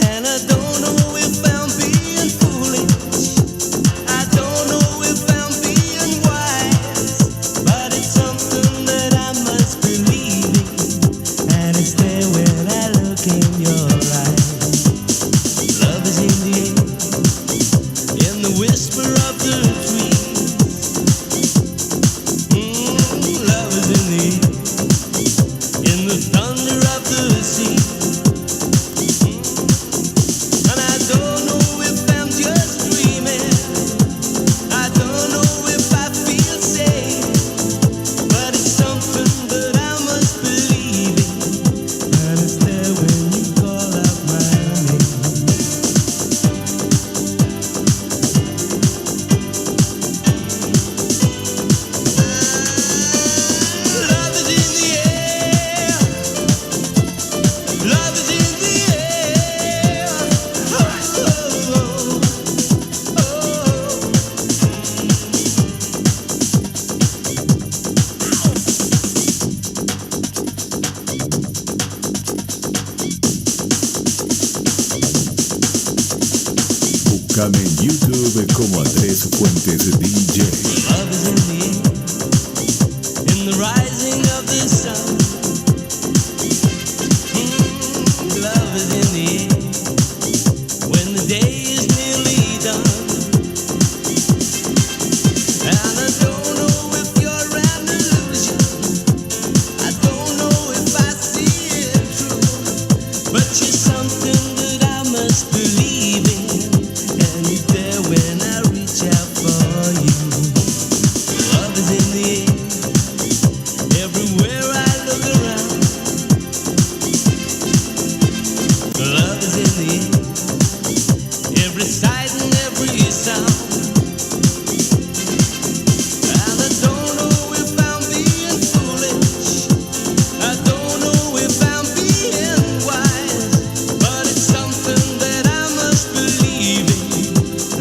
And I don't know if I'm being foolish, I don't know if I'm being wise, but it's something that I must believe in, and it's there when I look in your eyes. Love is in the air, in the whisper of the trees. Love is in the air, in the thunder of the sea. And I don't know if I'm just dreaming, I don't know if I feel safe, but it's something that I must believe in, and it's there when you call out my name. Love is in the air. Love is in the air. Oh, oh, Búscame en YouTube como Andrés Fuentes DJ. Love is in the air, in the rising of the sun. Love is in the air, when the day is nearly done. And I don't know if you're an illusion, I don't know if I see it true, but you're something that I must believe in, and you're there when I reach out for you. Love is in the air, everywhere I look around. Love is in the air, every sight and every sound. And I don't know if I'm being foolish, I don't know if I'm being wise, but it's something that I must believe in,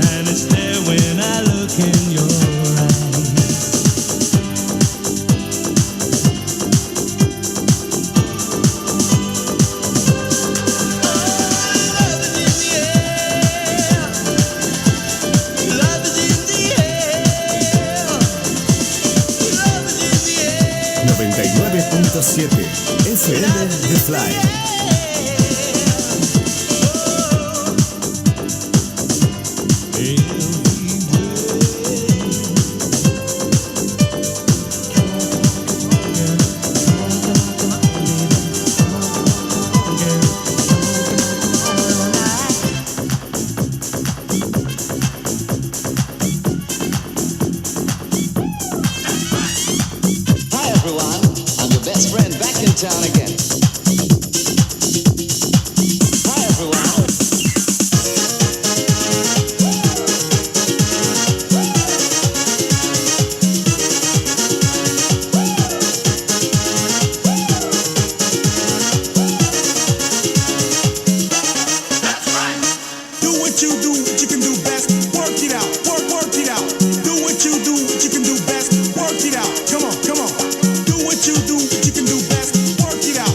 and it's there when I look in your eyes. Love is in the air. Love is in the air. Love is in the air. 99.7 FM The Fly. Hi everyone, I'm your best friend back in town again. Hi everyone. Do what you can do best. Work it out, work it out. Do what you can do best. Work it out. Come on, come on. Do what you can do best. Work it out.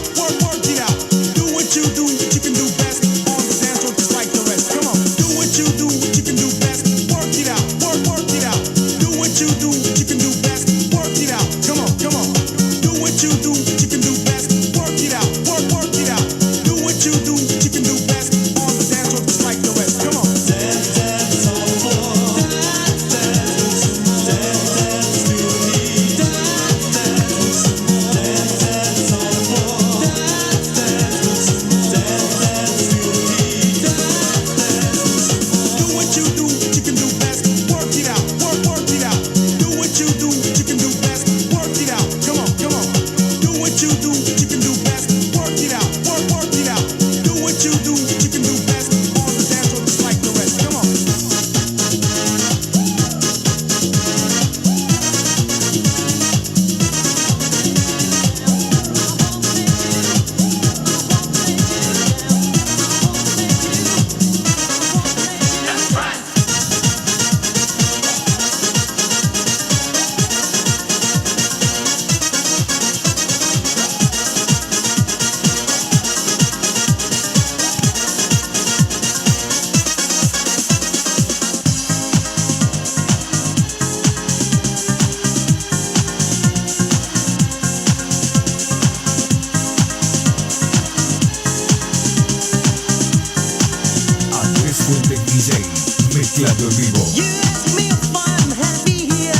mezclado en vivo. You ask me if I'm happy here.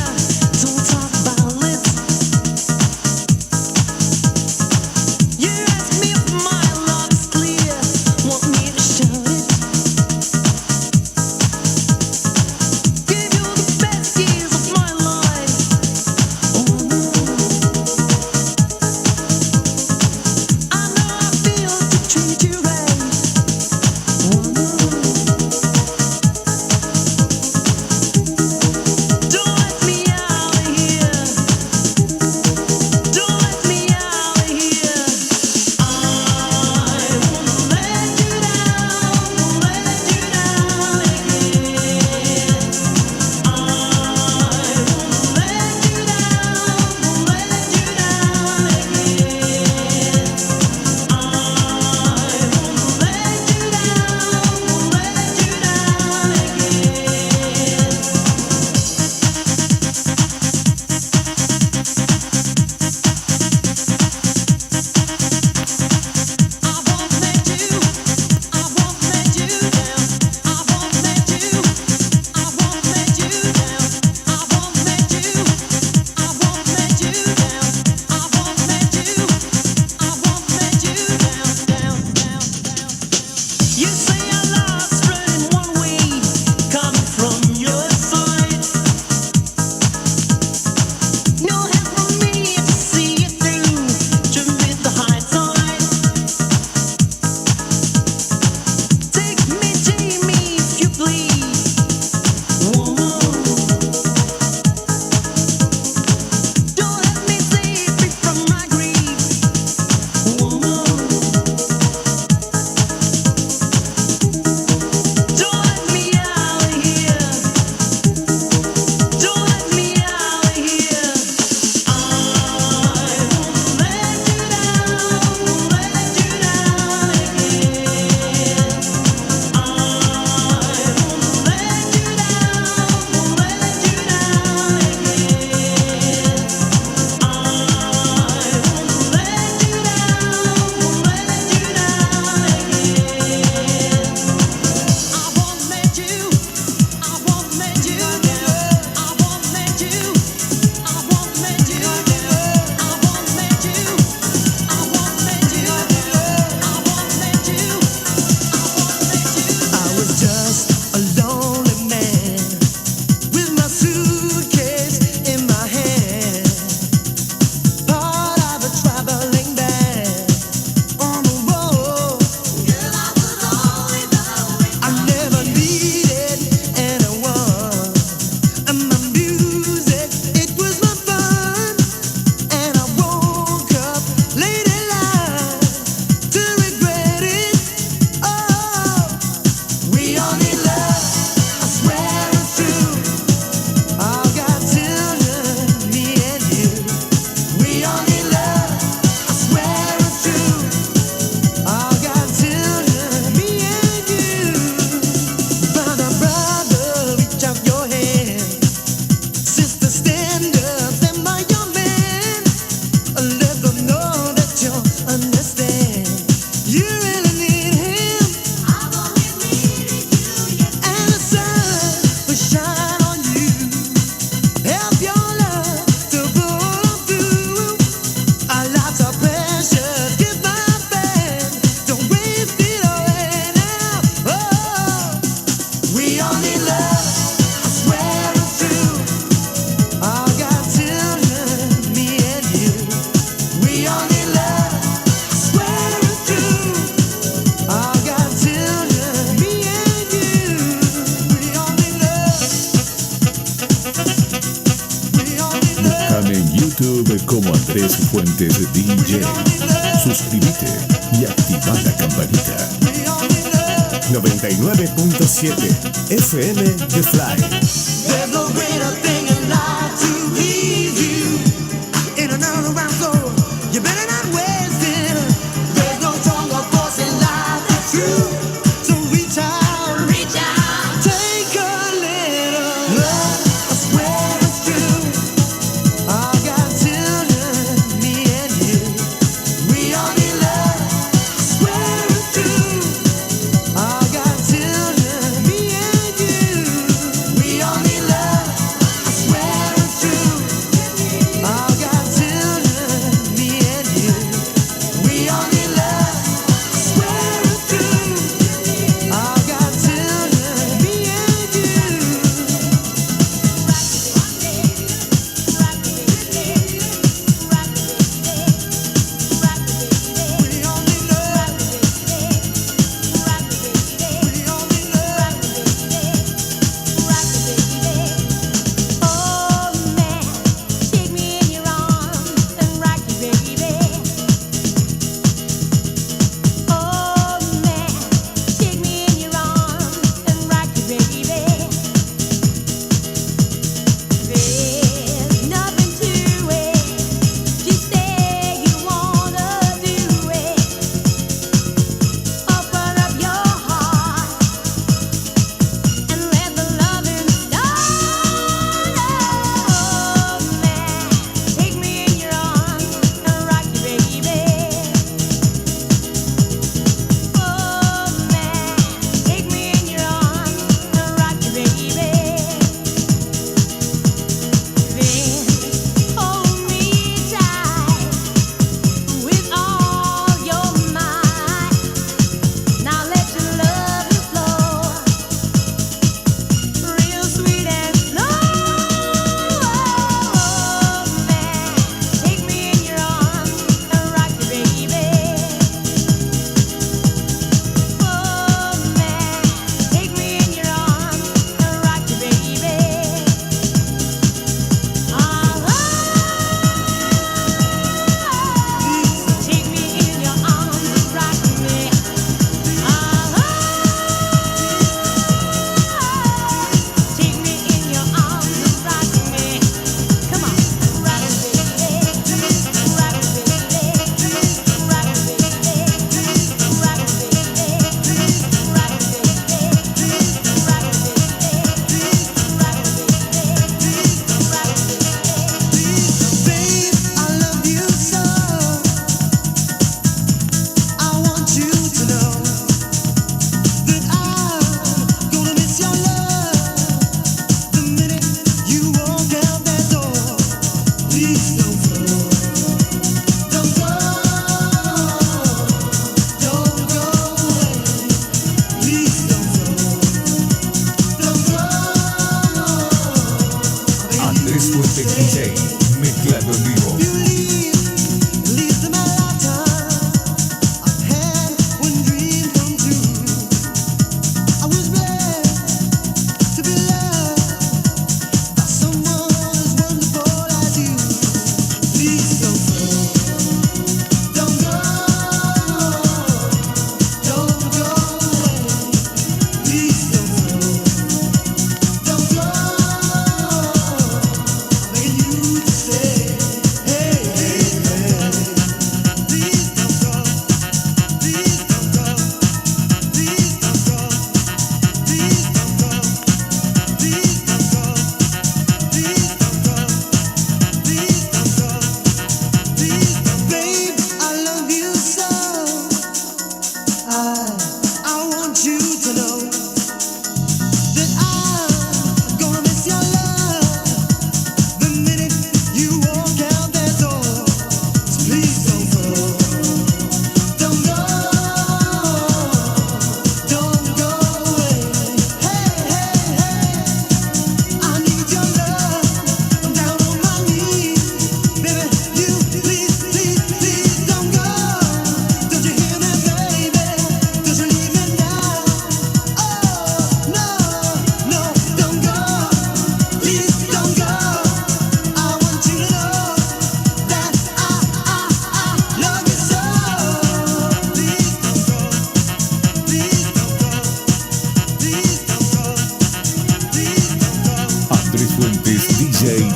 Don't talk about it. You ask me if my love is clear. Want me to show it? Give you the best years of my life. I know how it feels to treat you right. Don't let me out of here. Don't let me out of here. I won't let you down. Won't let you down again. I won't let you down. Won't let you down again. I won't let you down. Won't let you down again. I won't let you. I won't let you down. I won't let you. I won't let you down. I won't let you. I won't let you down. I won't let you. I won't let you down. You say our love's running one way, coming from your side. No help from me to see it through, to meet the high tide. Take me, if you please. Don't let me stay free from my grief. Don't let me out of here. Don't let me out of here. I won't let you down. Won't let you down again. I won't let you down. Won't let you down again. I won't let you down. Won't let you down again. I won't let you. I won't let you down. I won't let you. I won't let you down. I won't let you. I won't let you. I won't let you. I was just a lonely man with my suitcase in my hand, part of a traveling band on the road. Girl, I was only lonely. I never needed anyone, and my music, it was my fun. And I woke up late in life to regret it. Oh, we only love, I swear it's true. I've got children, me and you. We only love, I swear it's true. I've got children, me and you. Brother, reach out your hand. Sister, stand up, stand by your man. Let them know that you understand. You really need him. I've always needed you, and the sun will shine on you. Help your love to pull through. Our lives are precious. Give my band. Don't waste it away now. Oh, we only love. I swear it's true. I've got children, me and you. We only love. I swear it's true. I've got children, me and you. We only love. We only love. Búscame en YouTube como Andrés Fuentes DJ. Suscríbete y activa la campanita. 99.7 FM The Fly. There's no greater thing in life to please you. In another round, so you better not waste it. There's no stronger force in life that's true. So reach out, take a little love. I swear it's true. I've got children, me and you. We only love. I swear it's true. I've got children, me and you.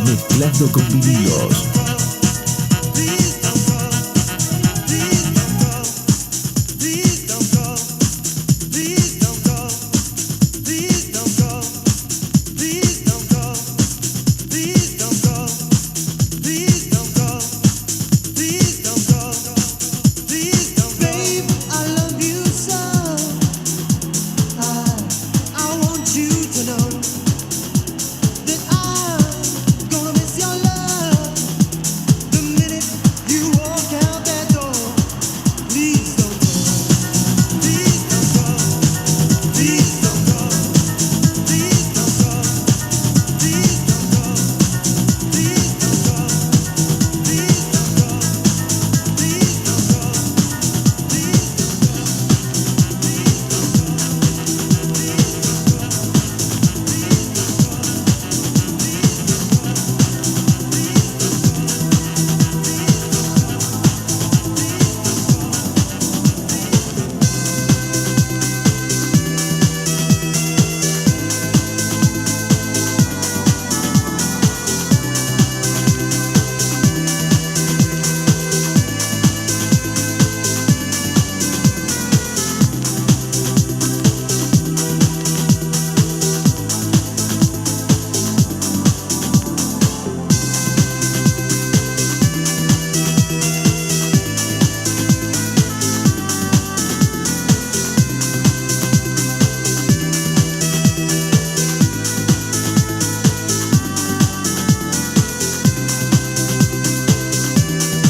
Mezclando con vinilos.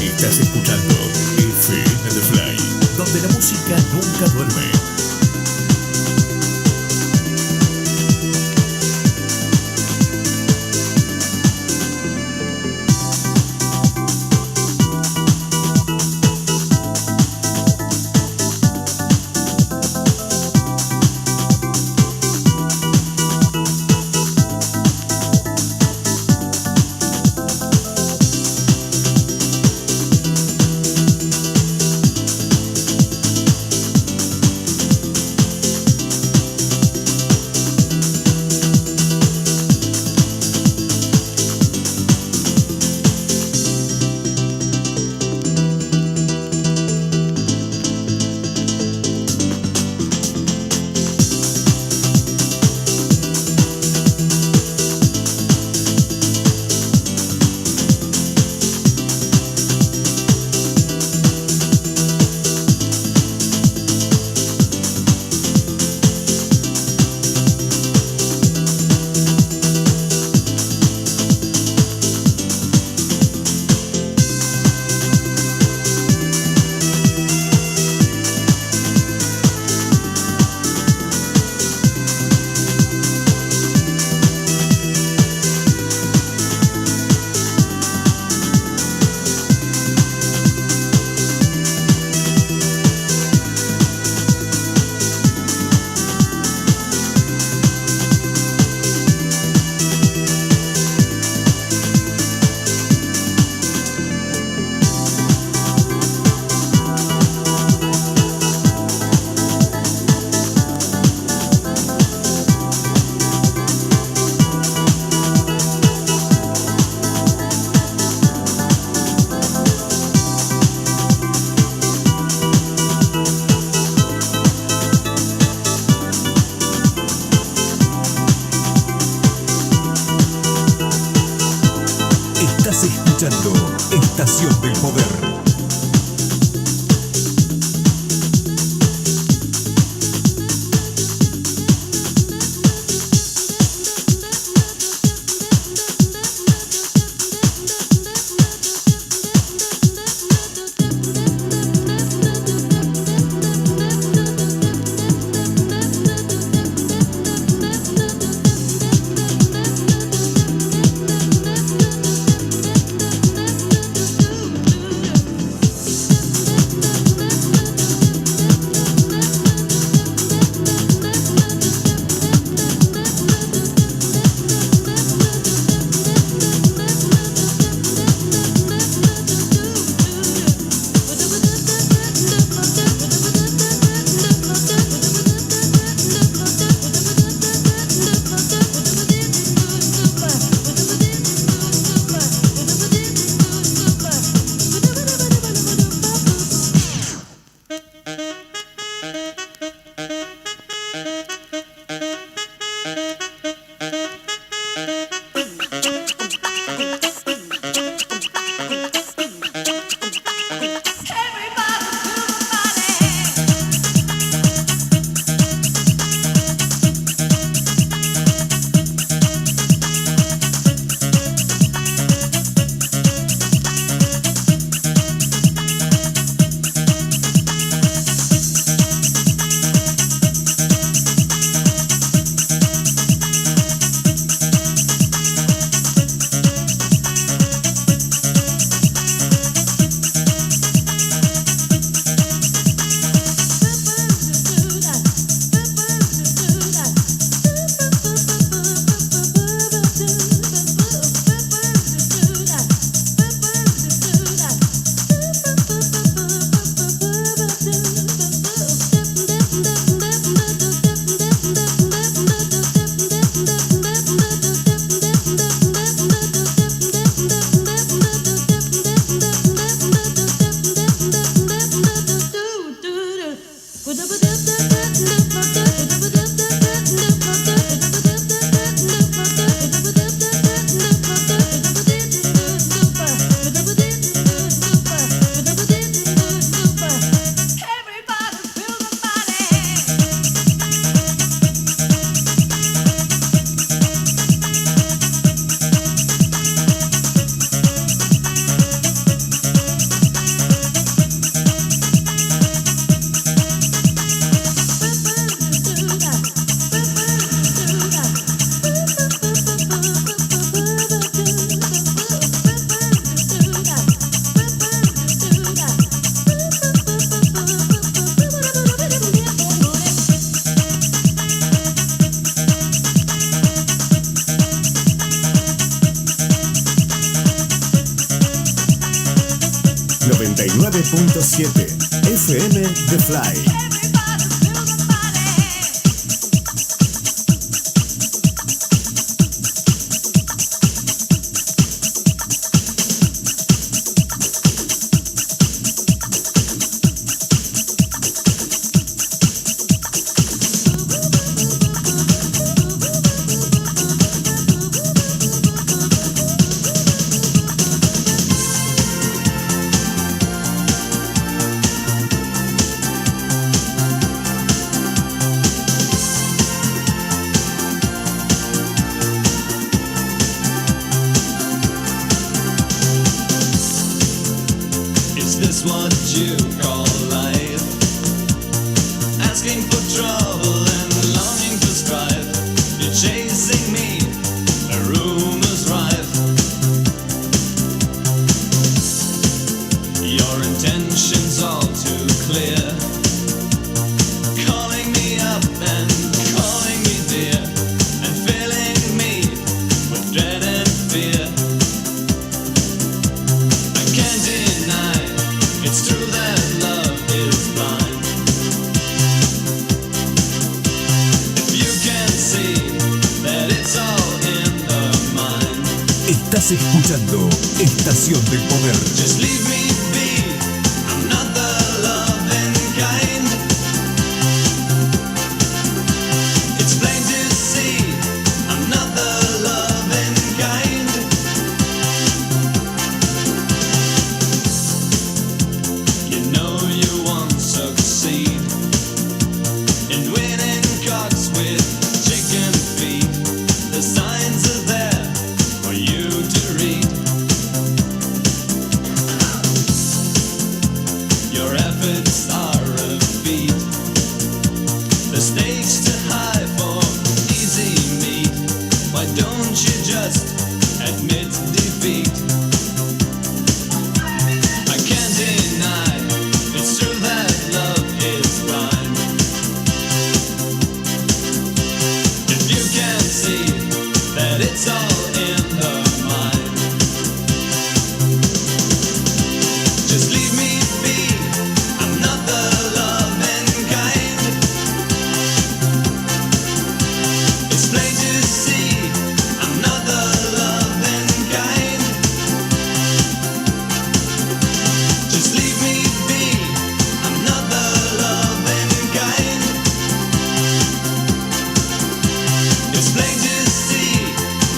Estás escuchando FM The Fly, donde la música nunca duerme. Estás escuchando Estación del Poder. 99.7 FM The Fly. Is this what you call life? Asking for trouble and longing for strife. You're chasing me, a rumor's rife. Your intentions all too clear. Calling me up and calling me dear, and filling me with dread and fear. I can't deny it's true that love is blind. If you can see that it's all in the mind. Estás escuchando Estación del Poder. Just leave me be. I'm not the loving kind. It's plain to see I'm not the loving kind. You know you won't succeed in winning cocks with chicken feet. The signs are there for you to read. Your efforts are a feat. The stakes too high for easy meat. Why don't you just admit defeat? I can't deny it's true that love is blind. If you can see that it's all in the mind. Just leave me be. I'm not the loving kind. It's plain to see I'm not the loving kind. Just leave me be. I'm not the loving kind. It's plain to see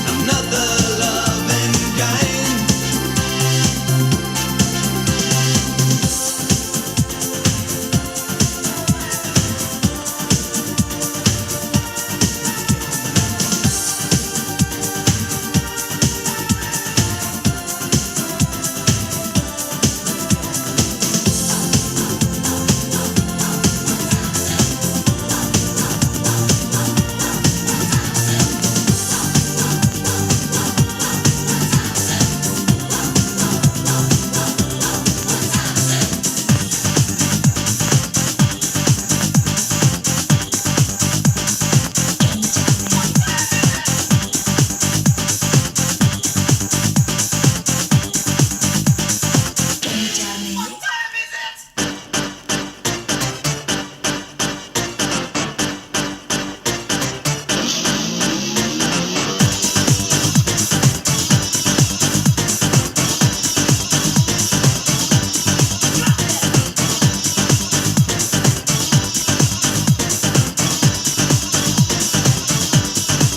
I'm not the loving kind.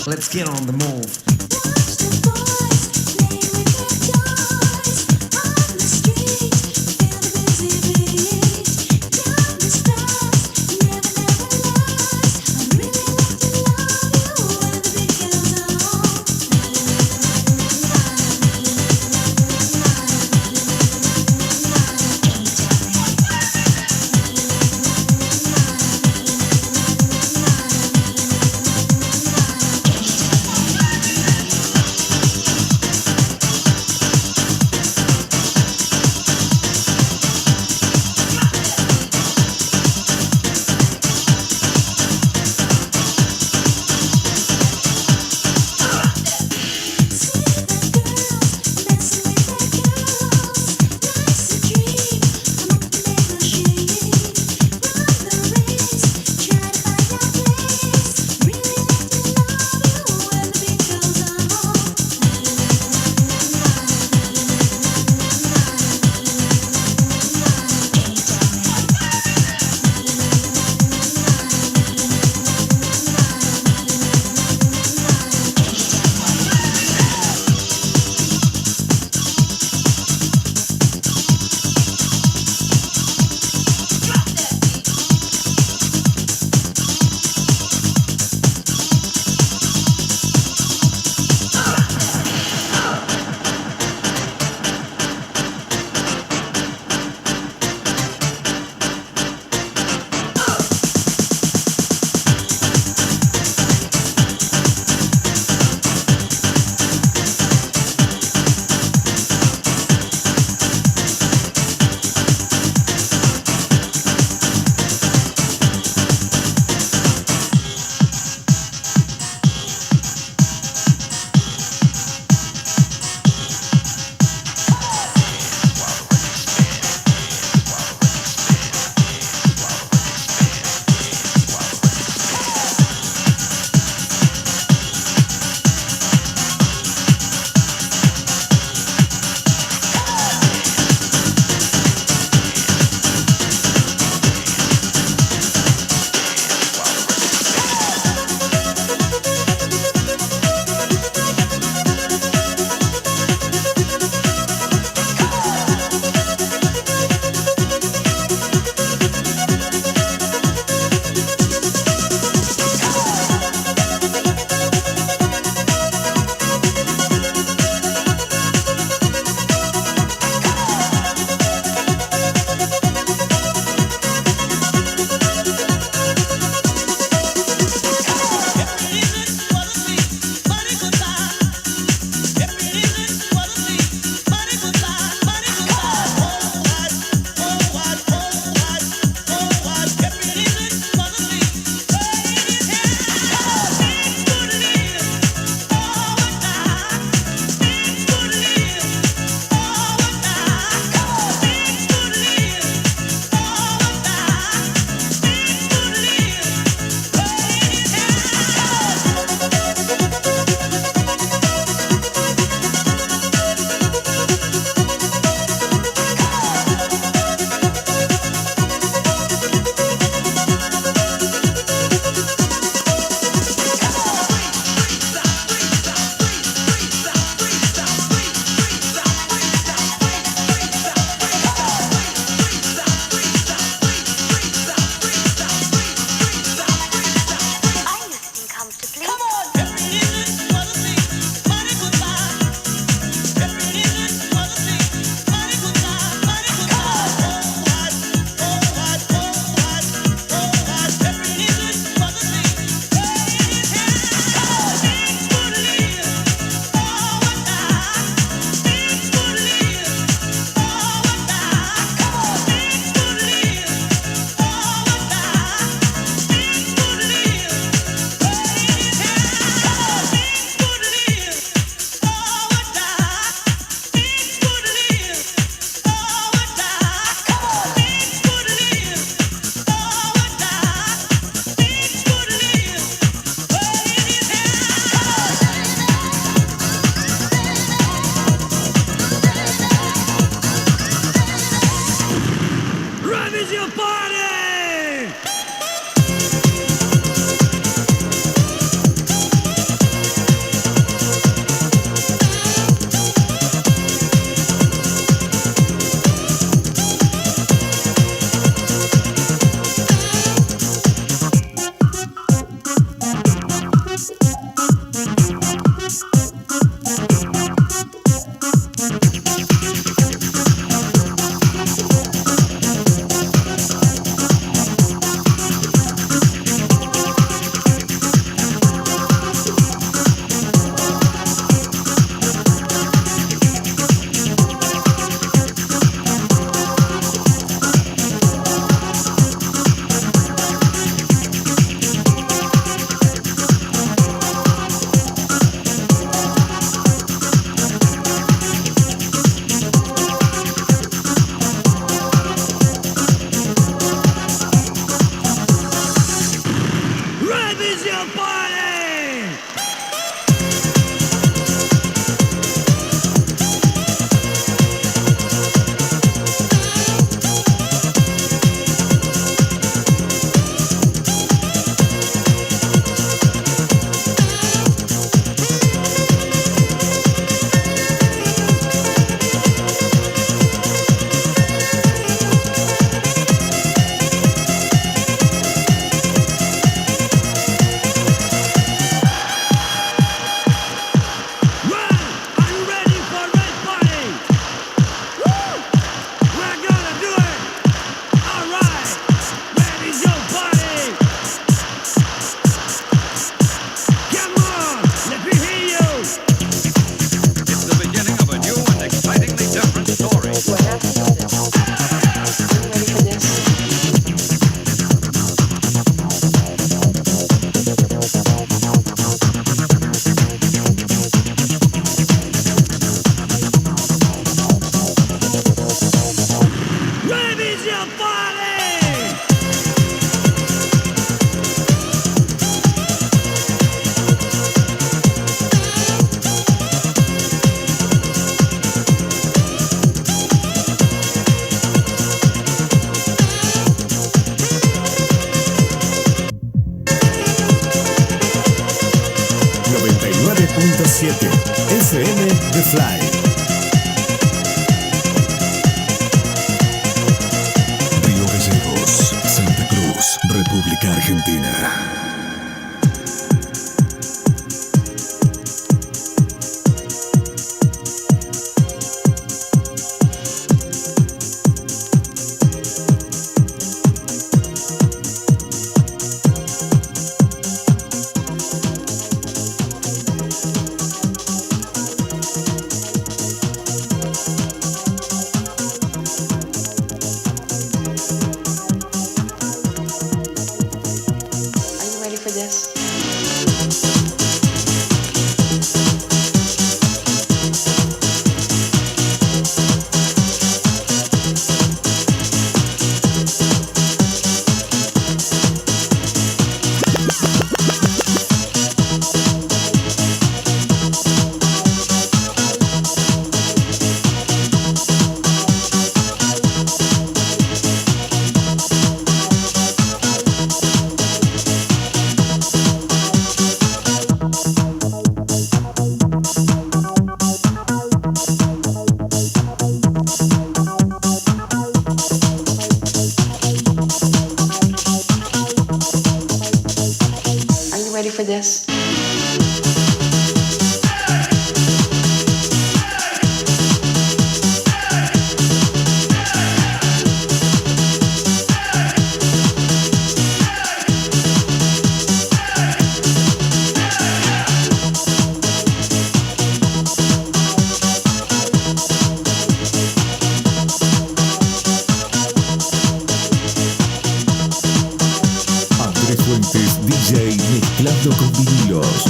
Let's get on the move. your party! Rave is your party! Rave is your party! FM The Fly. Río Gallegos, Santa Cruz, República Argentina. For this. Andrés Fuentes, DJ mezclando con vinilos.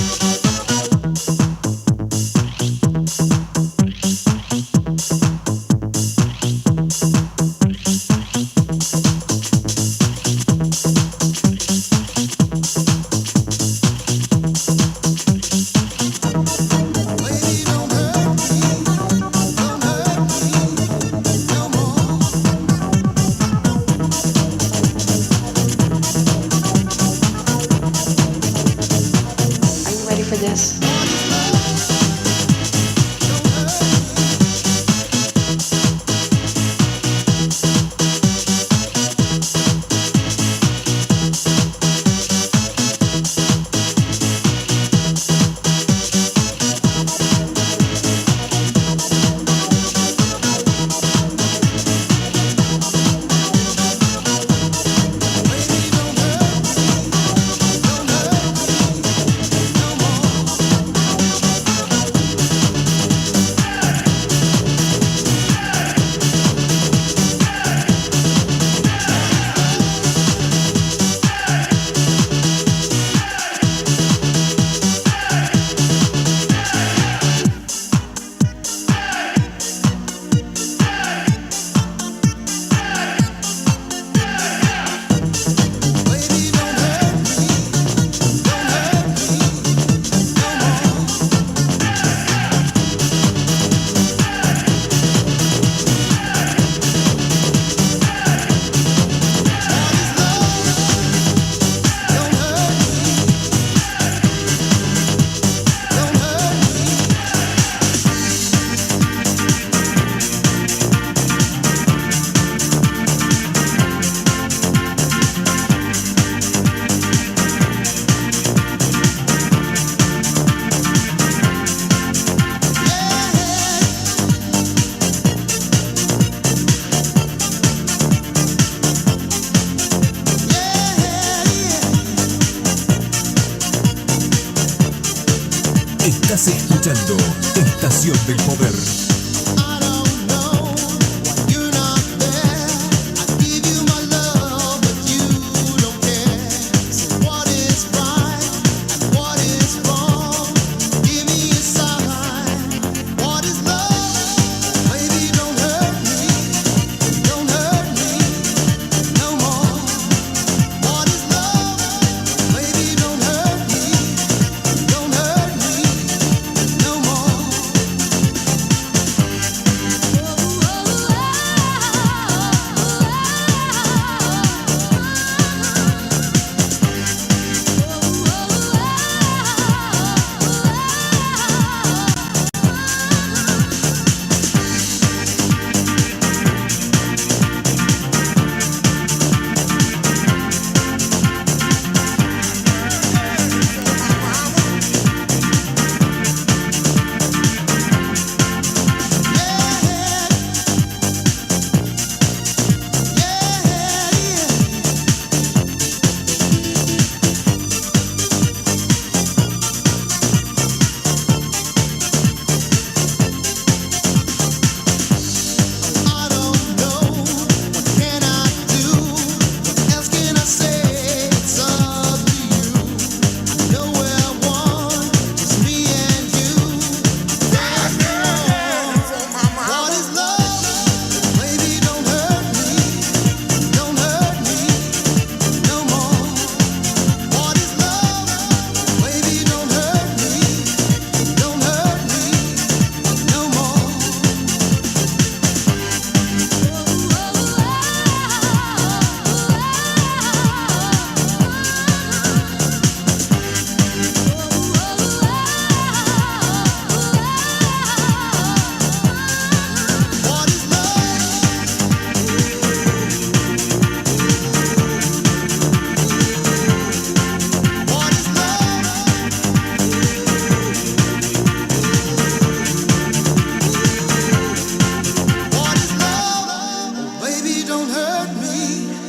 Estás escuchando Estación del Poder.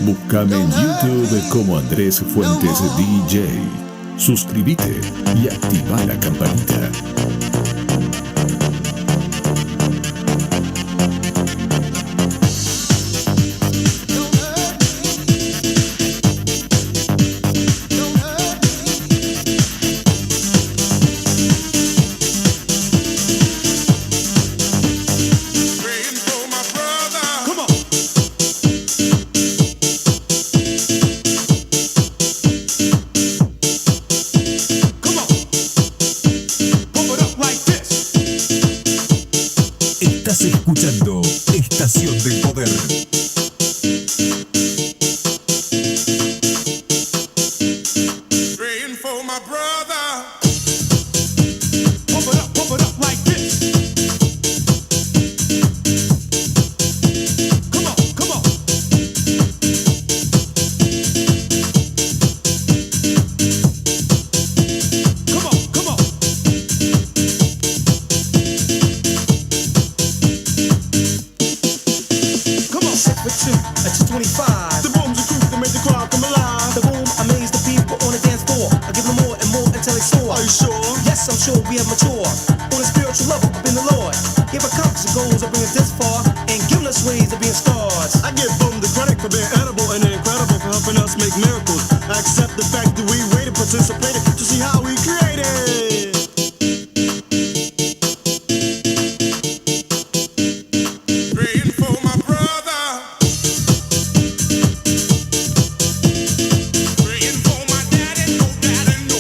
Búscame en YouTube como Andrés Fuentes DJ. Suscríbete y activa la campanita. Estás escuchando Estación del Poder. Praying for my brother. Pump it up like this. Come on, come on. Come on, come on. Come on, 6 for 2 at 225. The boom's a group that made the crowd come alive. The boom amazed the people on the dance floor. I give them more and more until they soar. Are you sure? Yes, I'm sure we have matured on a spiritual level up in the Lord. Give a compass and goals of bringing us this far and giving us ways of being stars. I give them the credit for being edible and incredible for helping us make miracles. I accept the fact that we waited, participated to see how we created. Praying for my brother. Praying for my daddy, no daddy, no.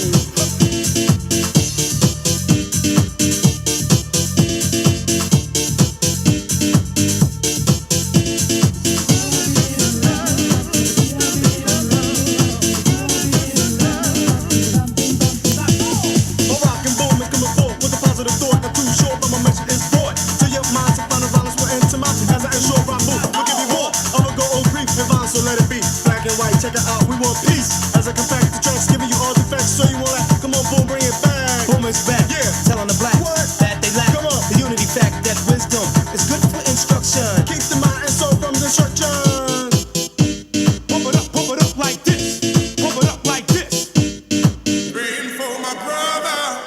A rock and boom is coming forth with a positive thought. Not too sure, but my message is brought to your mind. So find a violence will enter my as I ensure I move. We'll give you more. I'ma go old grief and violence, so let it be. Black and white, check it out. We want peace. As I compact the tracks, giving you all the facts. So you want that? Come on, boom, bring it back. Boom is back. Yeah. Telling the black that they lack. Come on. The unity fact that wisdom is good for instruction. Keep the mind and soul from destruction. Pump it up like this. Pump it up like this. Praying for my brother.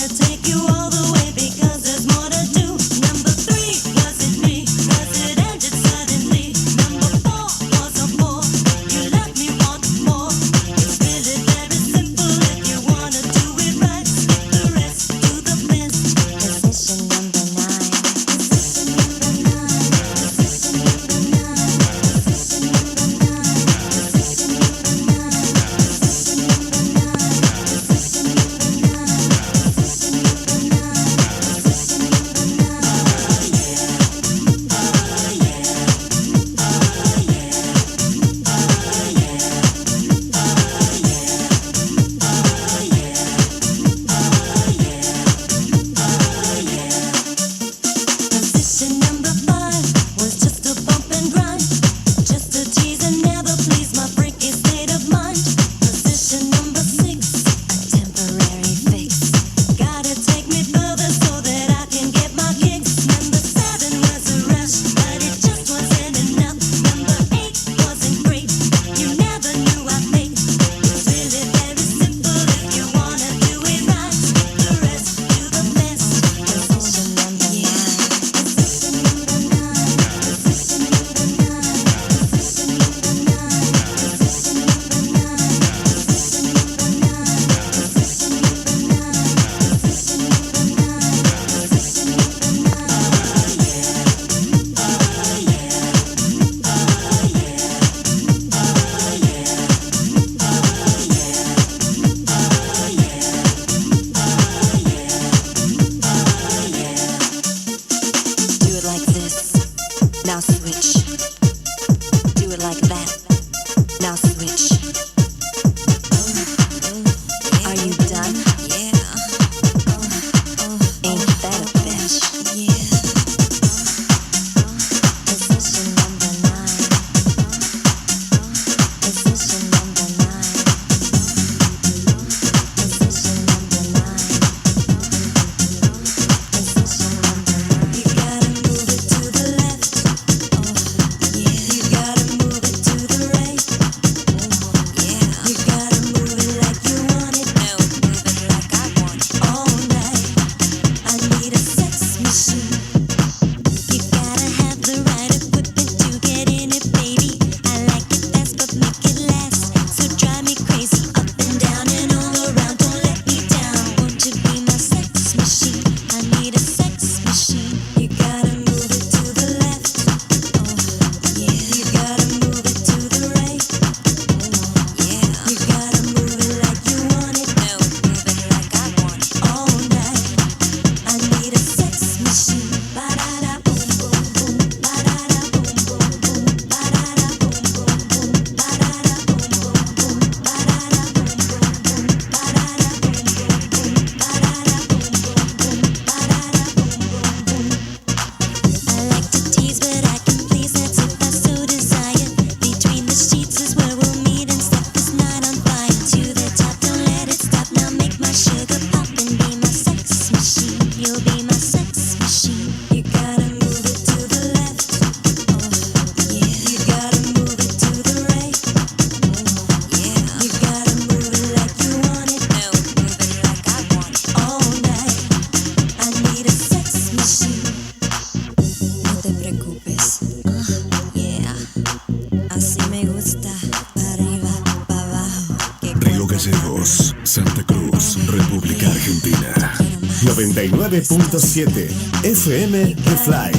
Take 99.7 FM The Fly.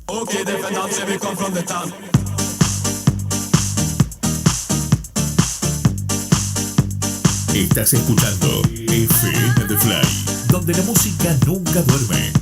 Okay, defendant, say we come from the town. Estás escuchando FM The Fly, donde la música nunca duerme.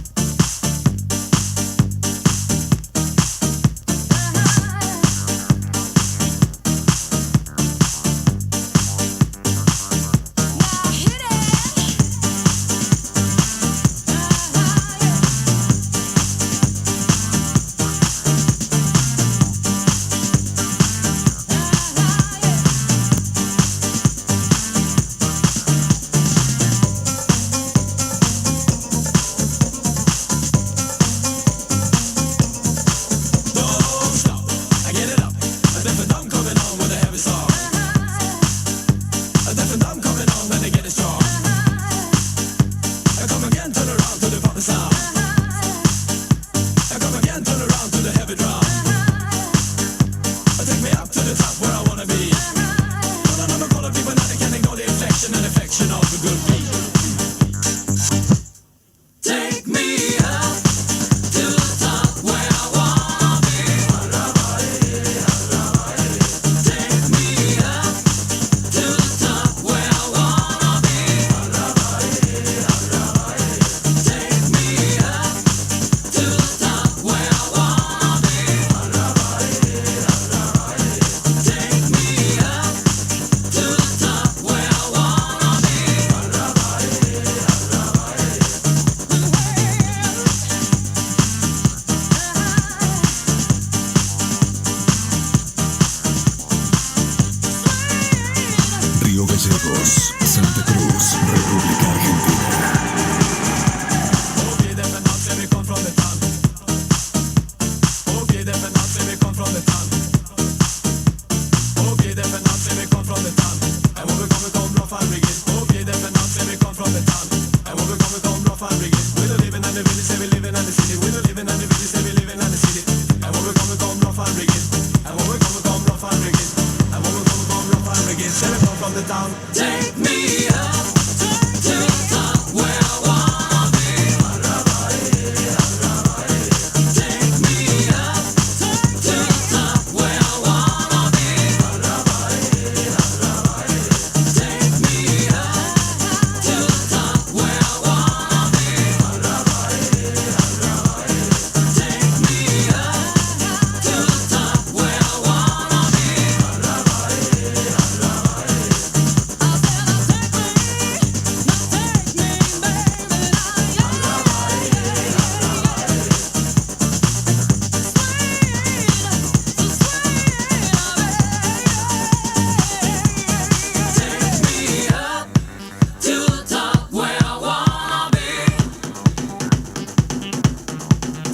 Santa Cruz, República Argentina. Take me up to the top where I wanna be. Take me up to the top where I wanna be. Take me up to the top where I wanna be.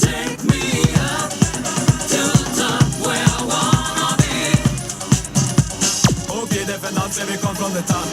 Take me up to the top where I wanna be. Say we come from the top.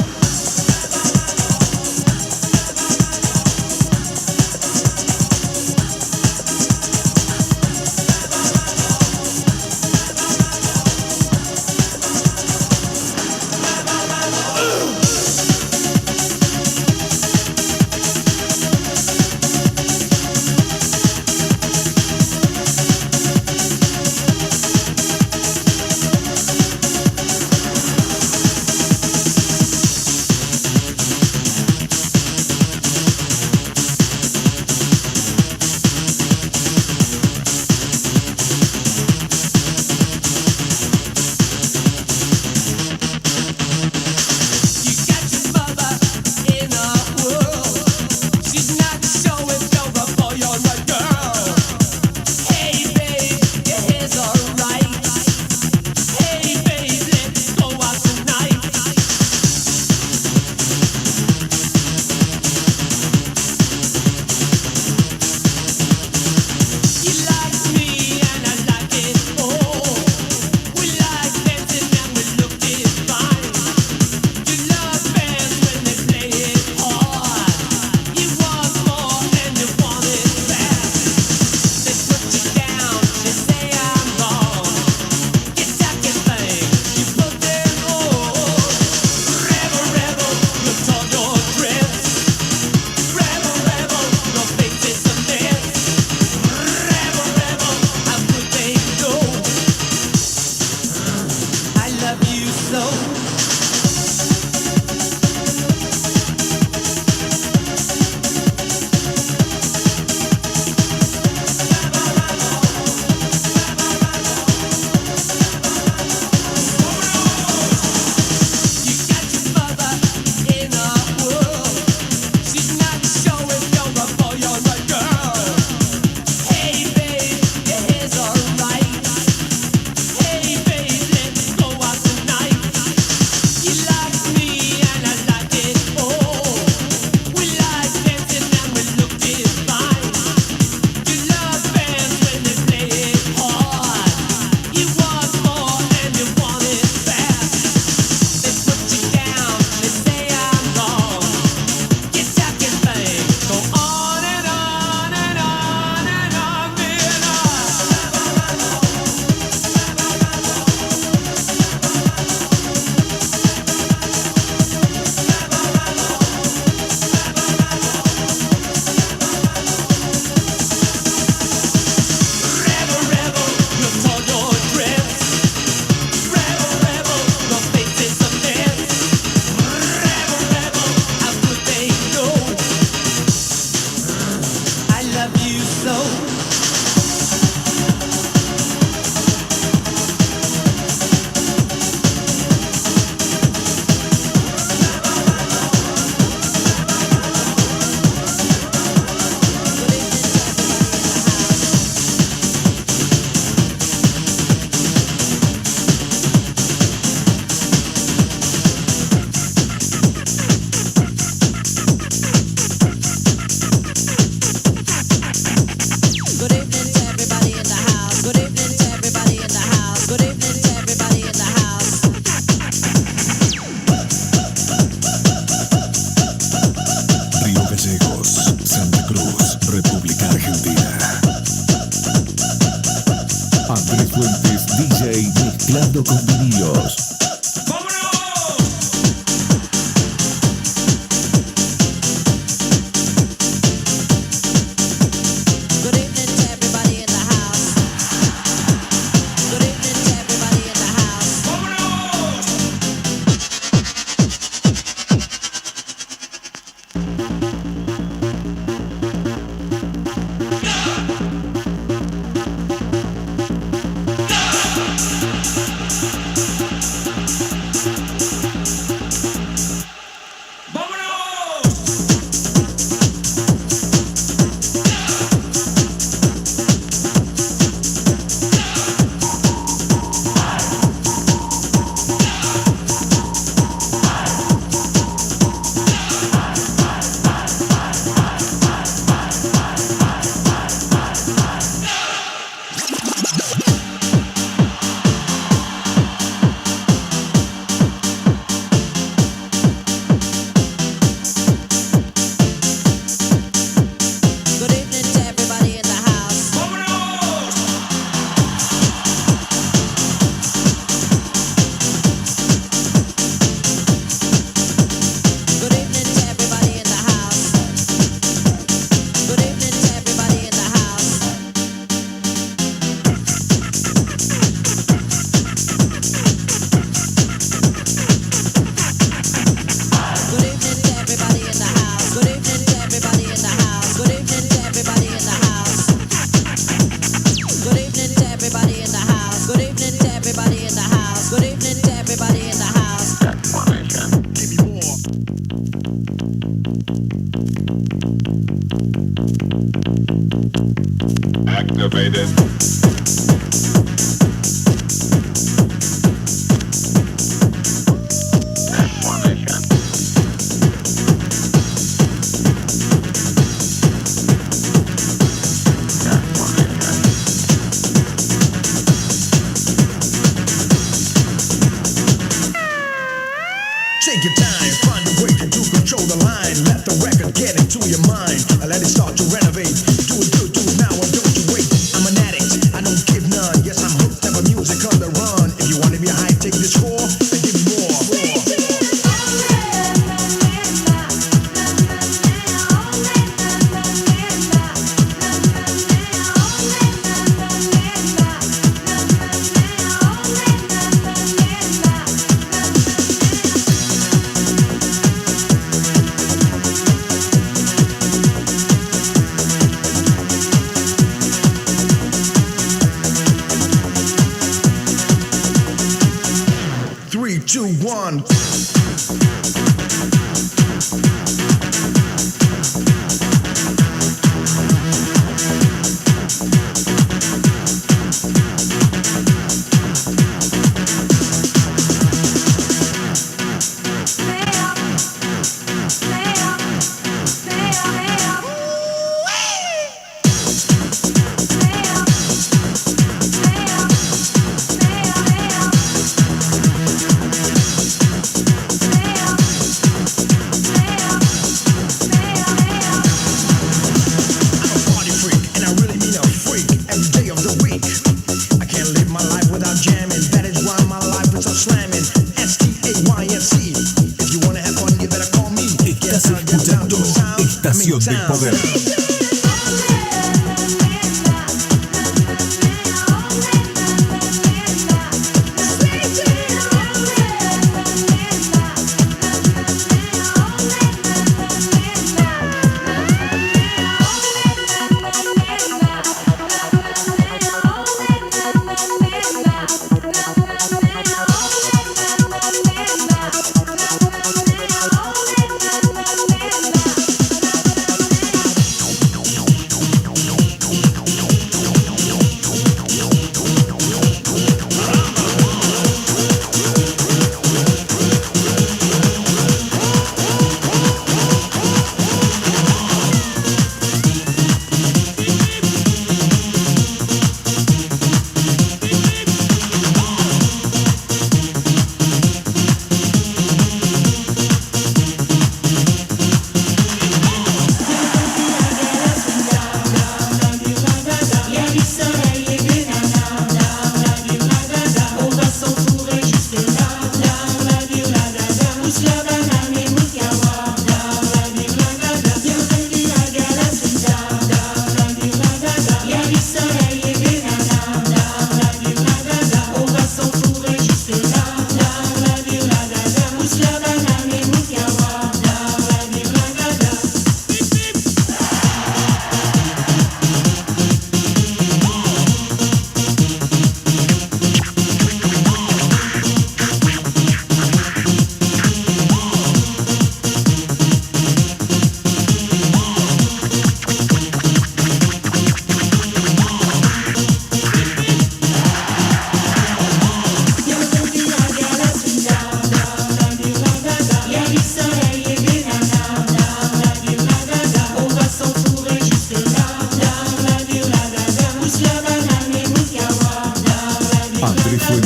Mezclando con vinilos. Good evening to everybody in the house. Good evening to everybody in the house. Good evening to everybody in the house. Good evening to everybody in the house. Good evening to everybody in the house. Good evening to everybody in the house. Good evening to everybody in the house. Good evening to everybody in the house. Good evening to everybody in the house. Good evening to everybody in the house. Good evening to everybody in the house. Activated. Take your time, find a way to control the line. Let the record get into your mind. Let it start to renovate. Do it good, do it now, and don't you wait. I'm an addict, I don't give none. Yes, I'm hooked, have a music on the run. If you wanna be high, take this score, and give me more. Three, two, one. Estás escuchando Estación del Poder.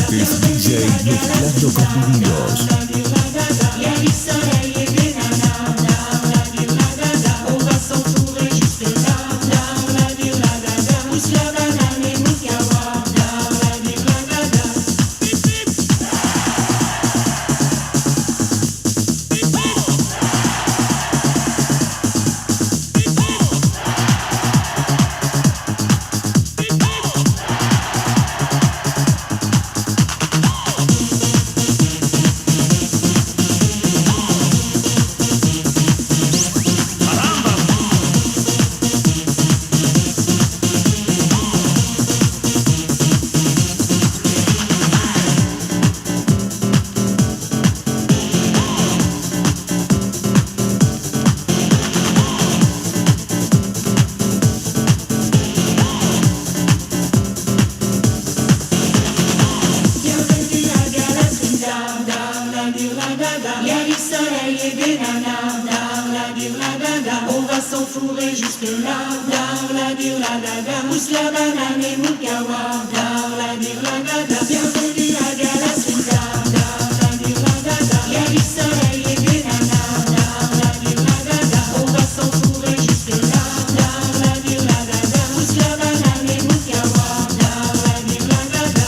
Fuentes DJ mezclando con vinilos. On va s'enfourrer jusque là, dar la dir la dada, pousse la banane et moukawa, dar la dir la dada, bienvenue à Galasunda, dar la dir la dada, y'a du soleil et des nanas, dar la dir la dada, on va s'enfourrer jusque là, dar la dir la dada, pousse la banane et moukawa, dar la dir la dada.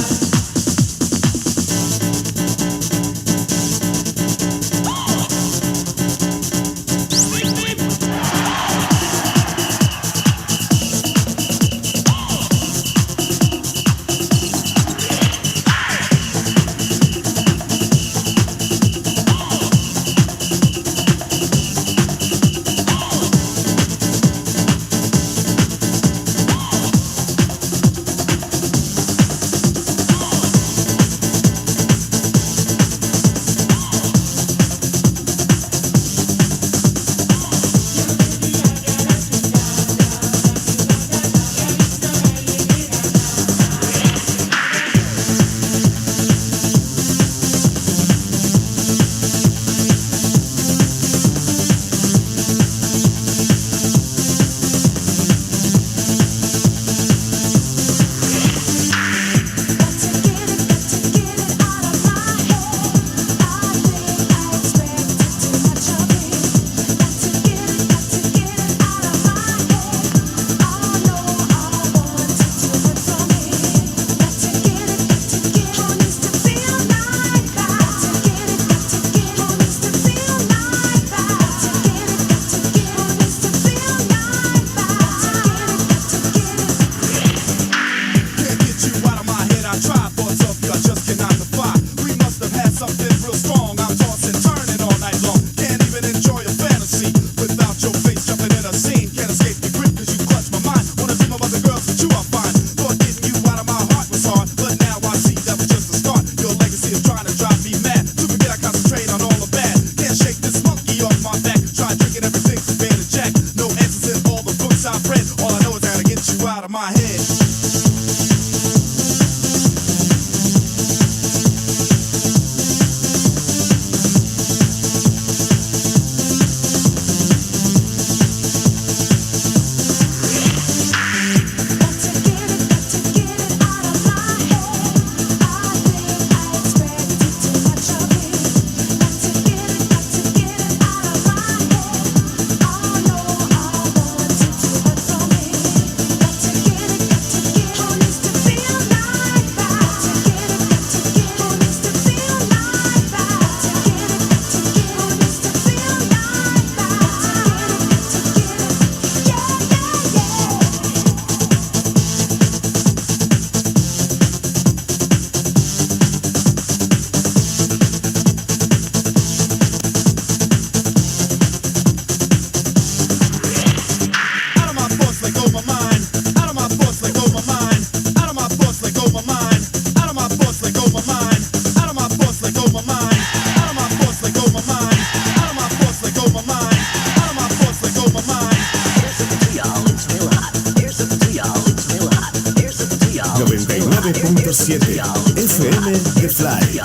FM The Fly.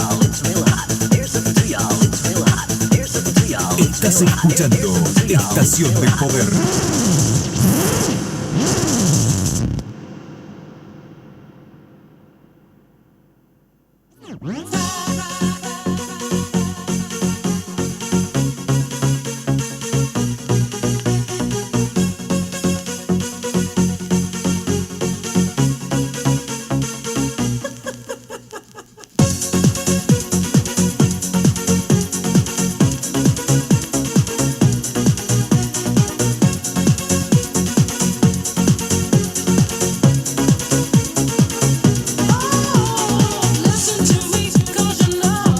Estás escuchando Estación del Poder. Listen to me, 'cause you know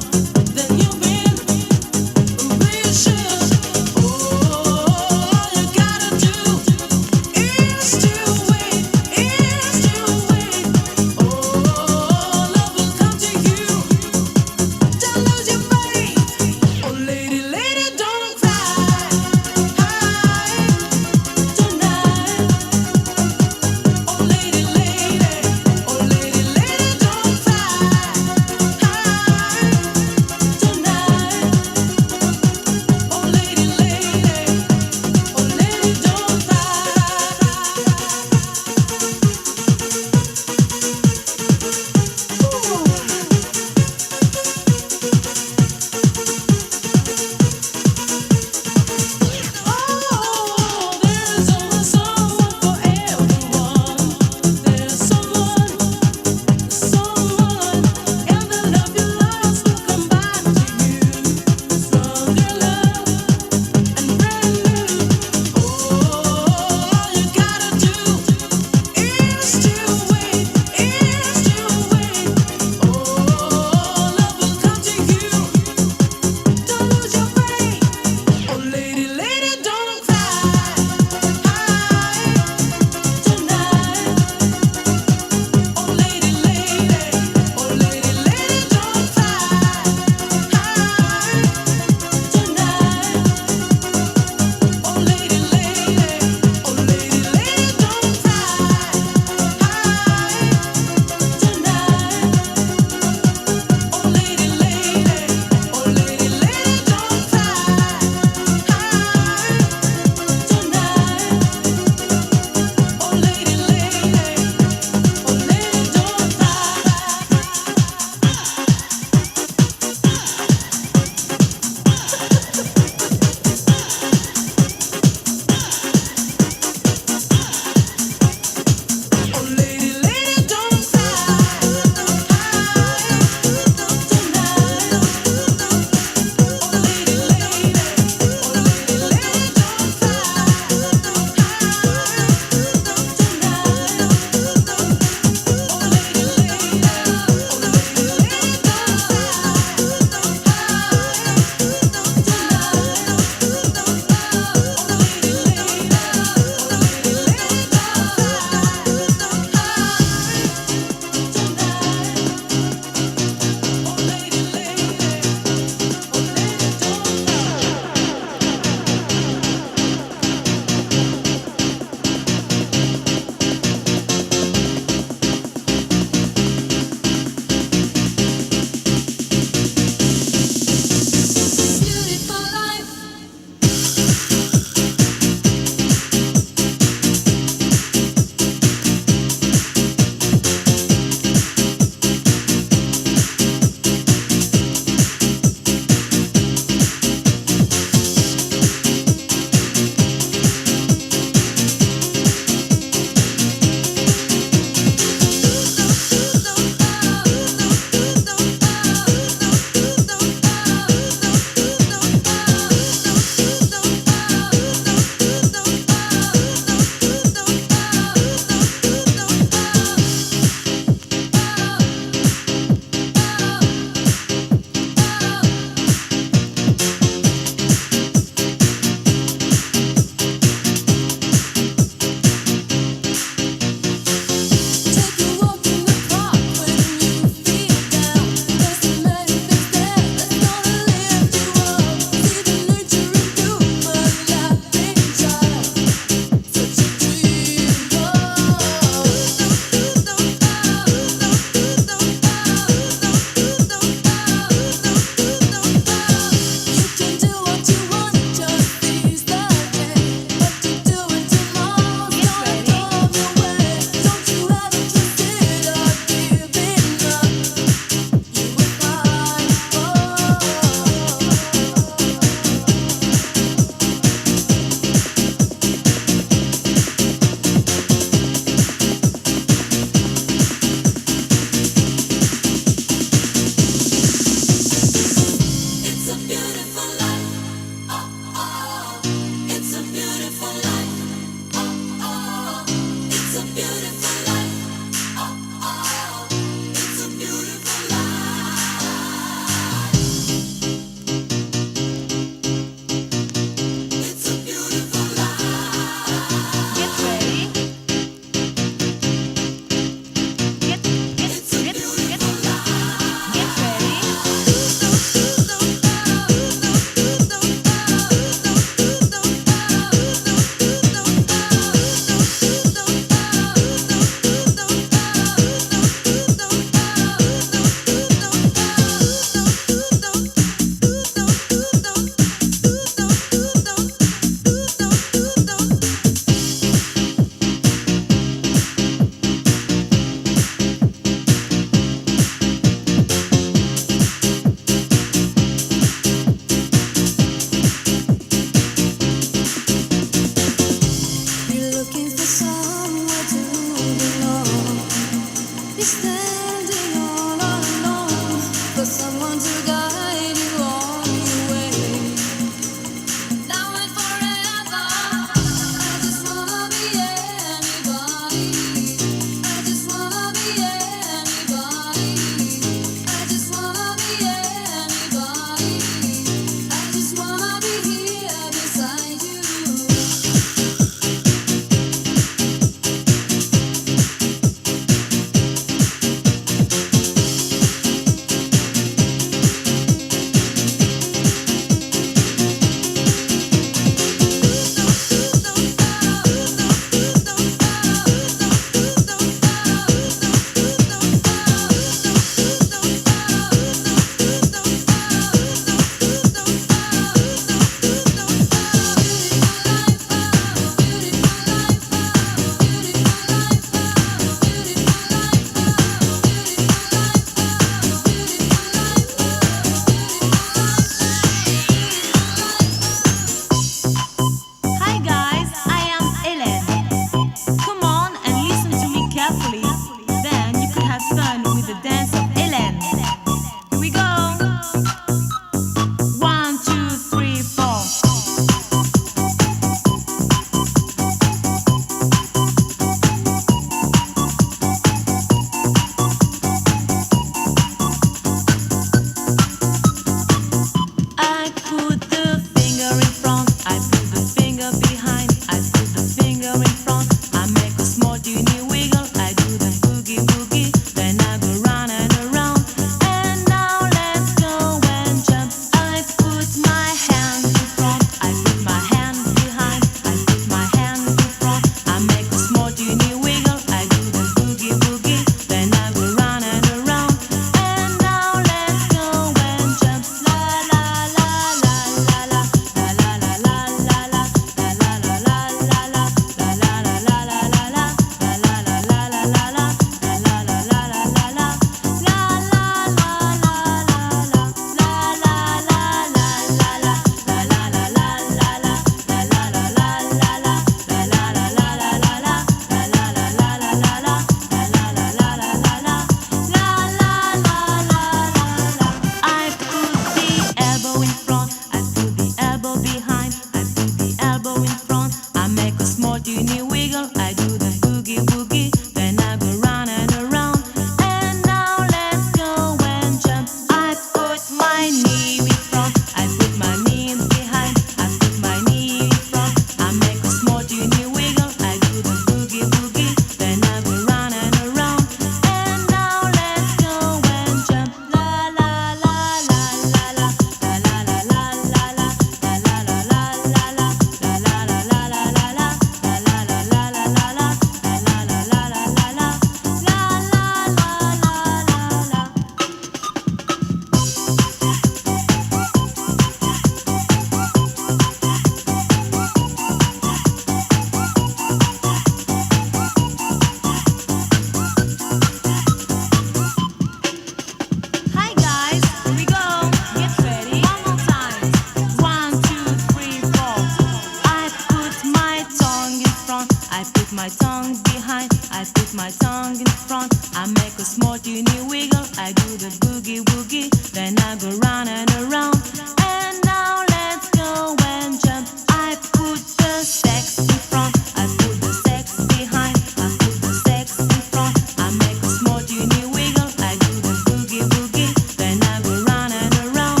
my tongue behind, I put my tongue in front. I make a small teeny wiggle, I do the boogie woogie, then I go round and around. And now let's go and jump. I put the sex in front, I put the sex behind, I put the sex in front. I make a small teeny wiggle, I do the boogie woogie, then I go round and around.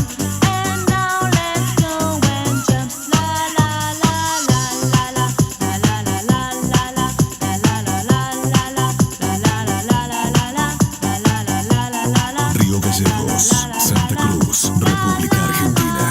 And now let's go and jump. La la la la la la la la la la la la la la la la Río Gallegos, Santa Cruz, República Argentina.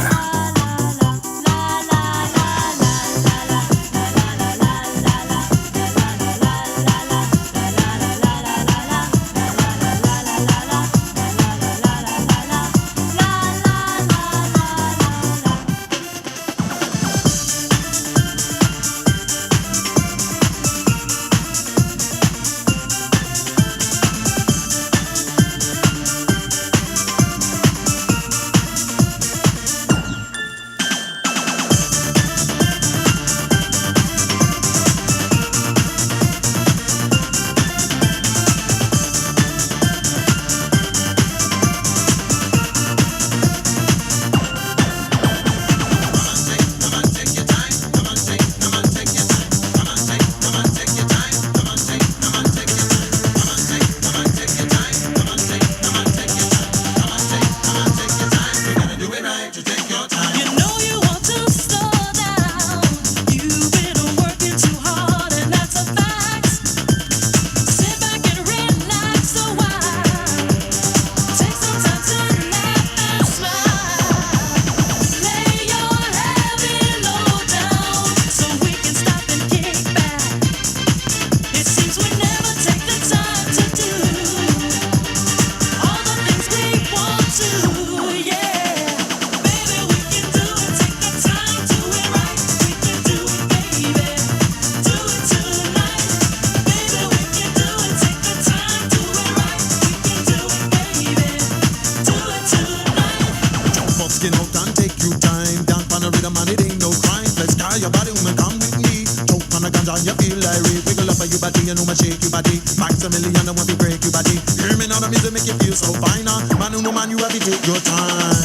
Skin out and take you time. Dance on the rhythm and it ain't no crime. Let's try your body, woman, come with me. Choke on the ganja, you feel like it. Wiggle up on your body, you know me shake your body. Maximilian, I want to break your body. Hear me now, the music make you feel so fine. Man, who no man, you have to take your time.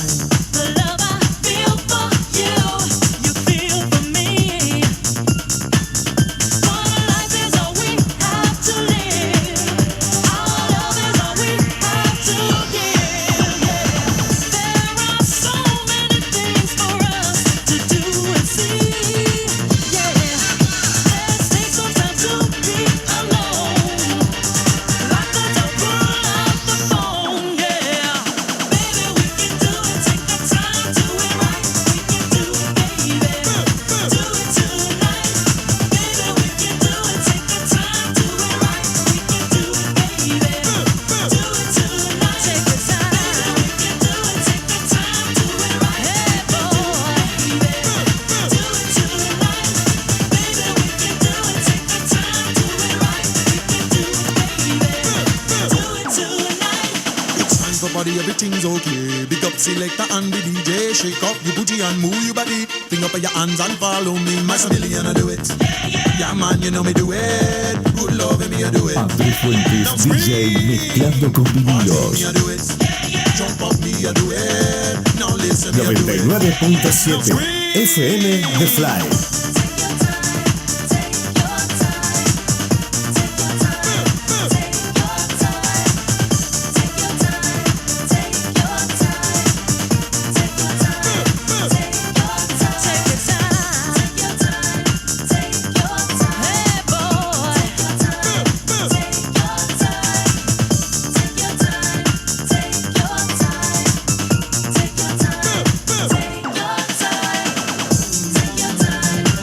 The love I feel for you, you feel for me. One life is all we have to live. Our love is all we have to give. There are so many things for us to do and see. Let's take some time to be alone. Lock the door, pull out the phone. Baby, we can do it. Take the time, do it right. We can do it, baby. Do it tonight. Baby, we can do it. Take the time, do it right. We can do it, baby. Do it tonight. Take the time. We can do it. Take the time, do it right. Hey, boy, baby. Do it tonight. Baby, we can do it. Take the time, do it right. We can do it, baby. Do it tonight. It's time for body, everything's okay. Big up selector and the DJ. Shake up your booty and move your body. Finger up your hands and follow me. Maximilian, I do it. Yeah, man, you know me do it. Good love, me, I do it. Andrés Fuentes, DJ, mezclando con Me, vinilos. I do it. Jump up, me, I do it. Now listen, me, I do it. 99.7 FM The Fly. Take your time.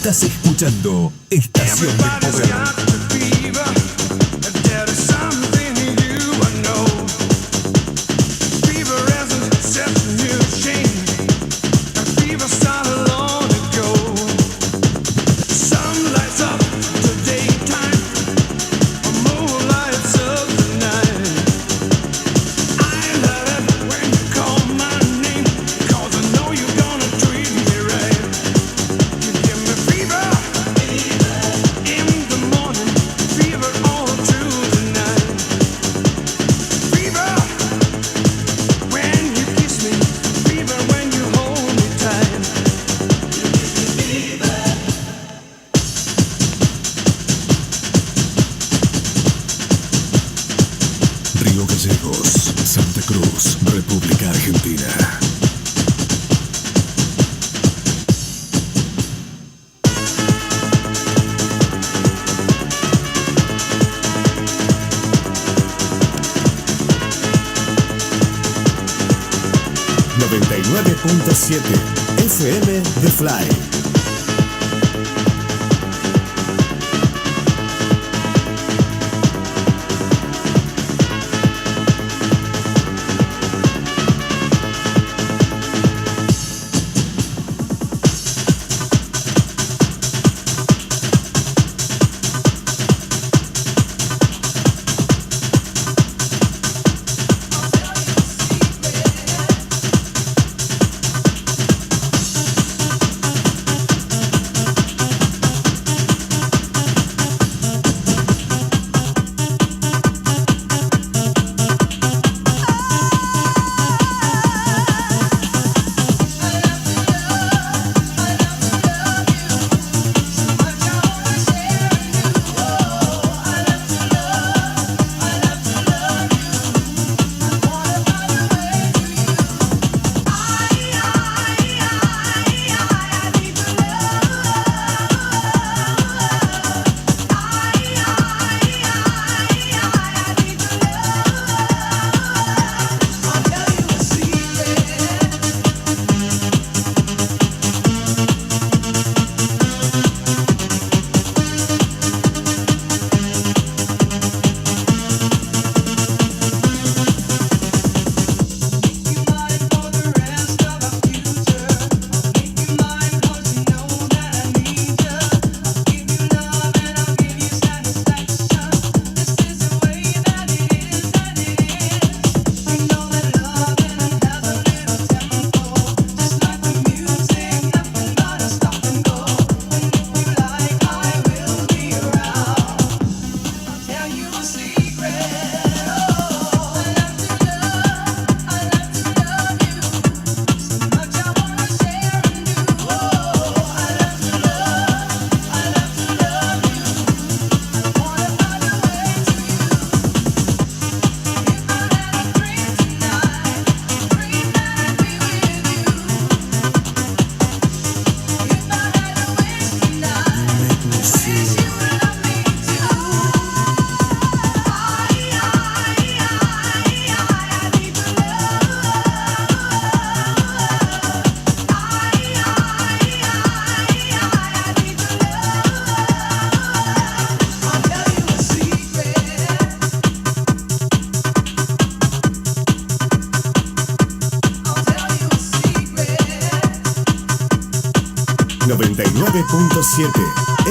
Estás escuchando Estación del Poder. Río Gallegos, Santa Cruz, República Argentina. 99.7 FM The Fly.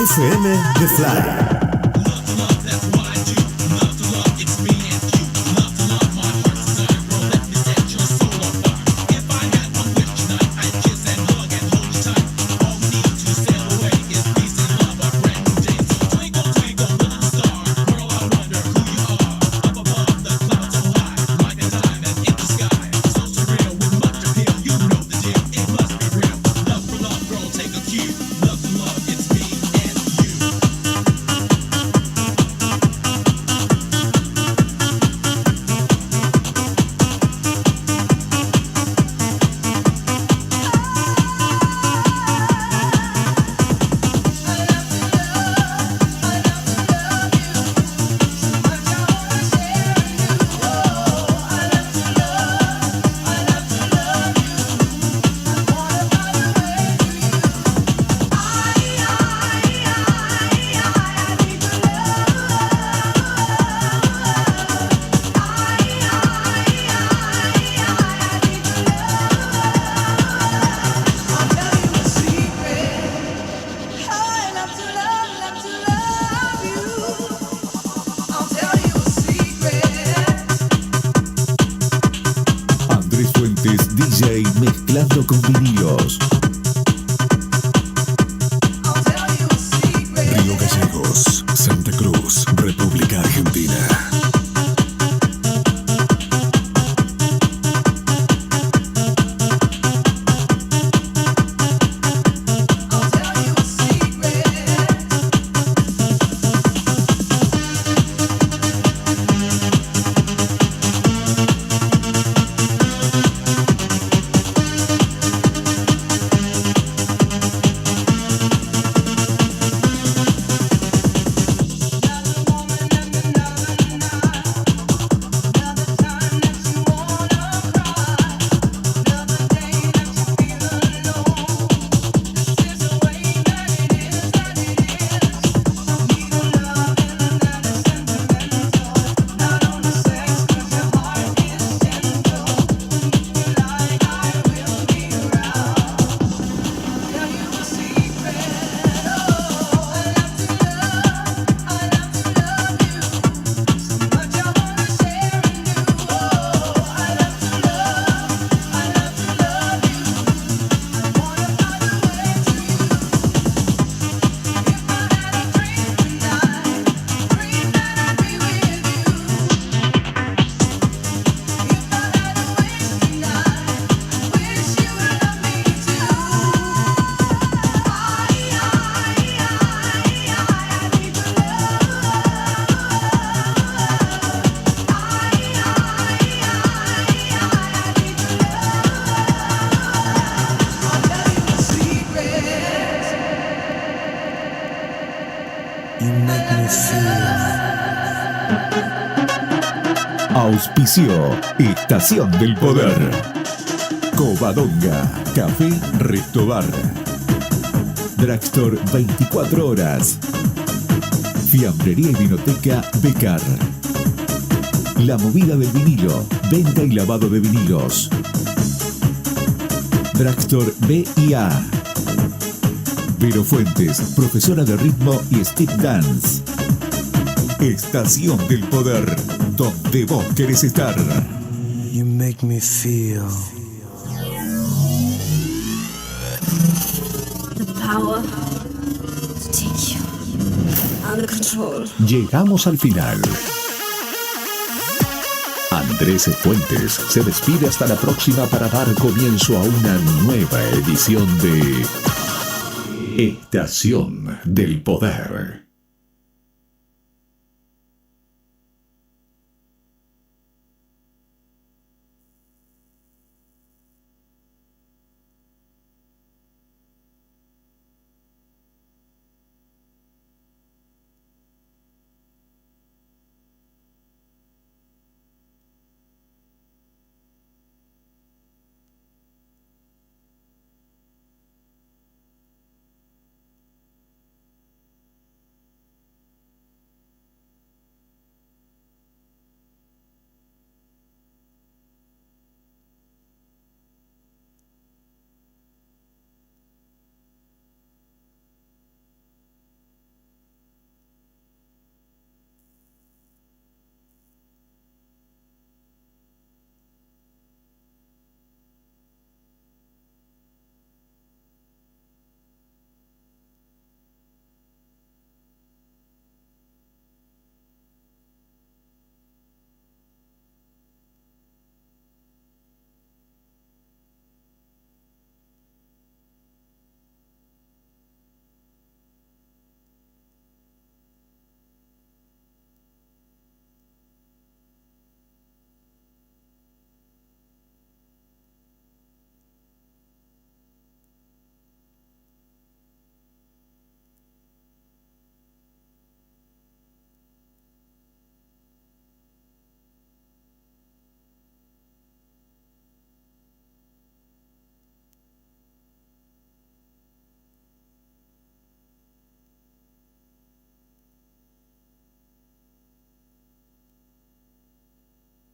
FM The Fly. DJ mezclando con vinilos. Río Gallegos, Santa Cruz, República Argentina. Auspició Estación del Poder. Covadonga, Café Restobar. Drugstore 24 horas. Fiambrería y Vinoteca Becar. La Movida del Vinilo, venta y lavado de vinilos. Drugstore B&A. Vero Fuentes, profesora de ritmo y stick dance. Estación del Poder, donde vos querés estar. You make me feel. The power to take you under control. Llegamos al final. Andrés Fuentes se despide hasta la próxima para dar comienzo a una nueva edición de Estación del Poder.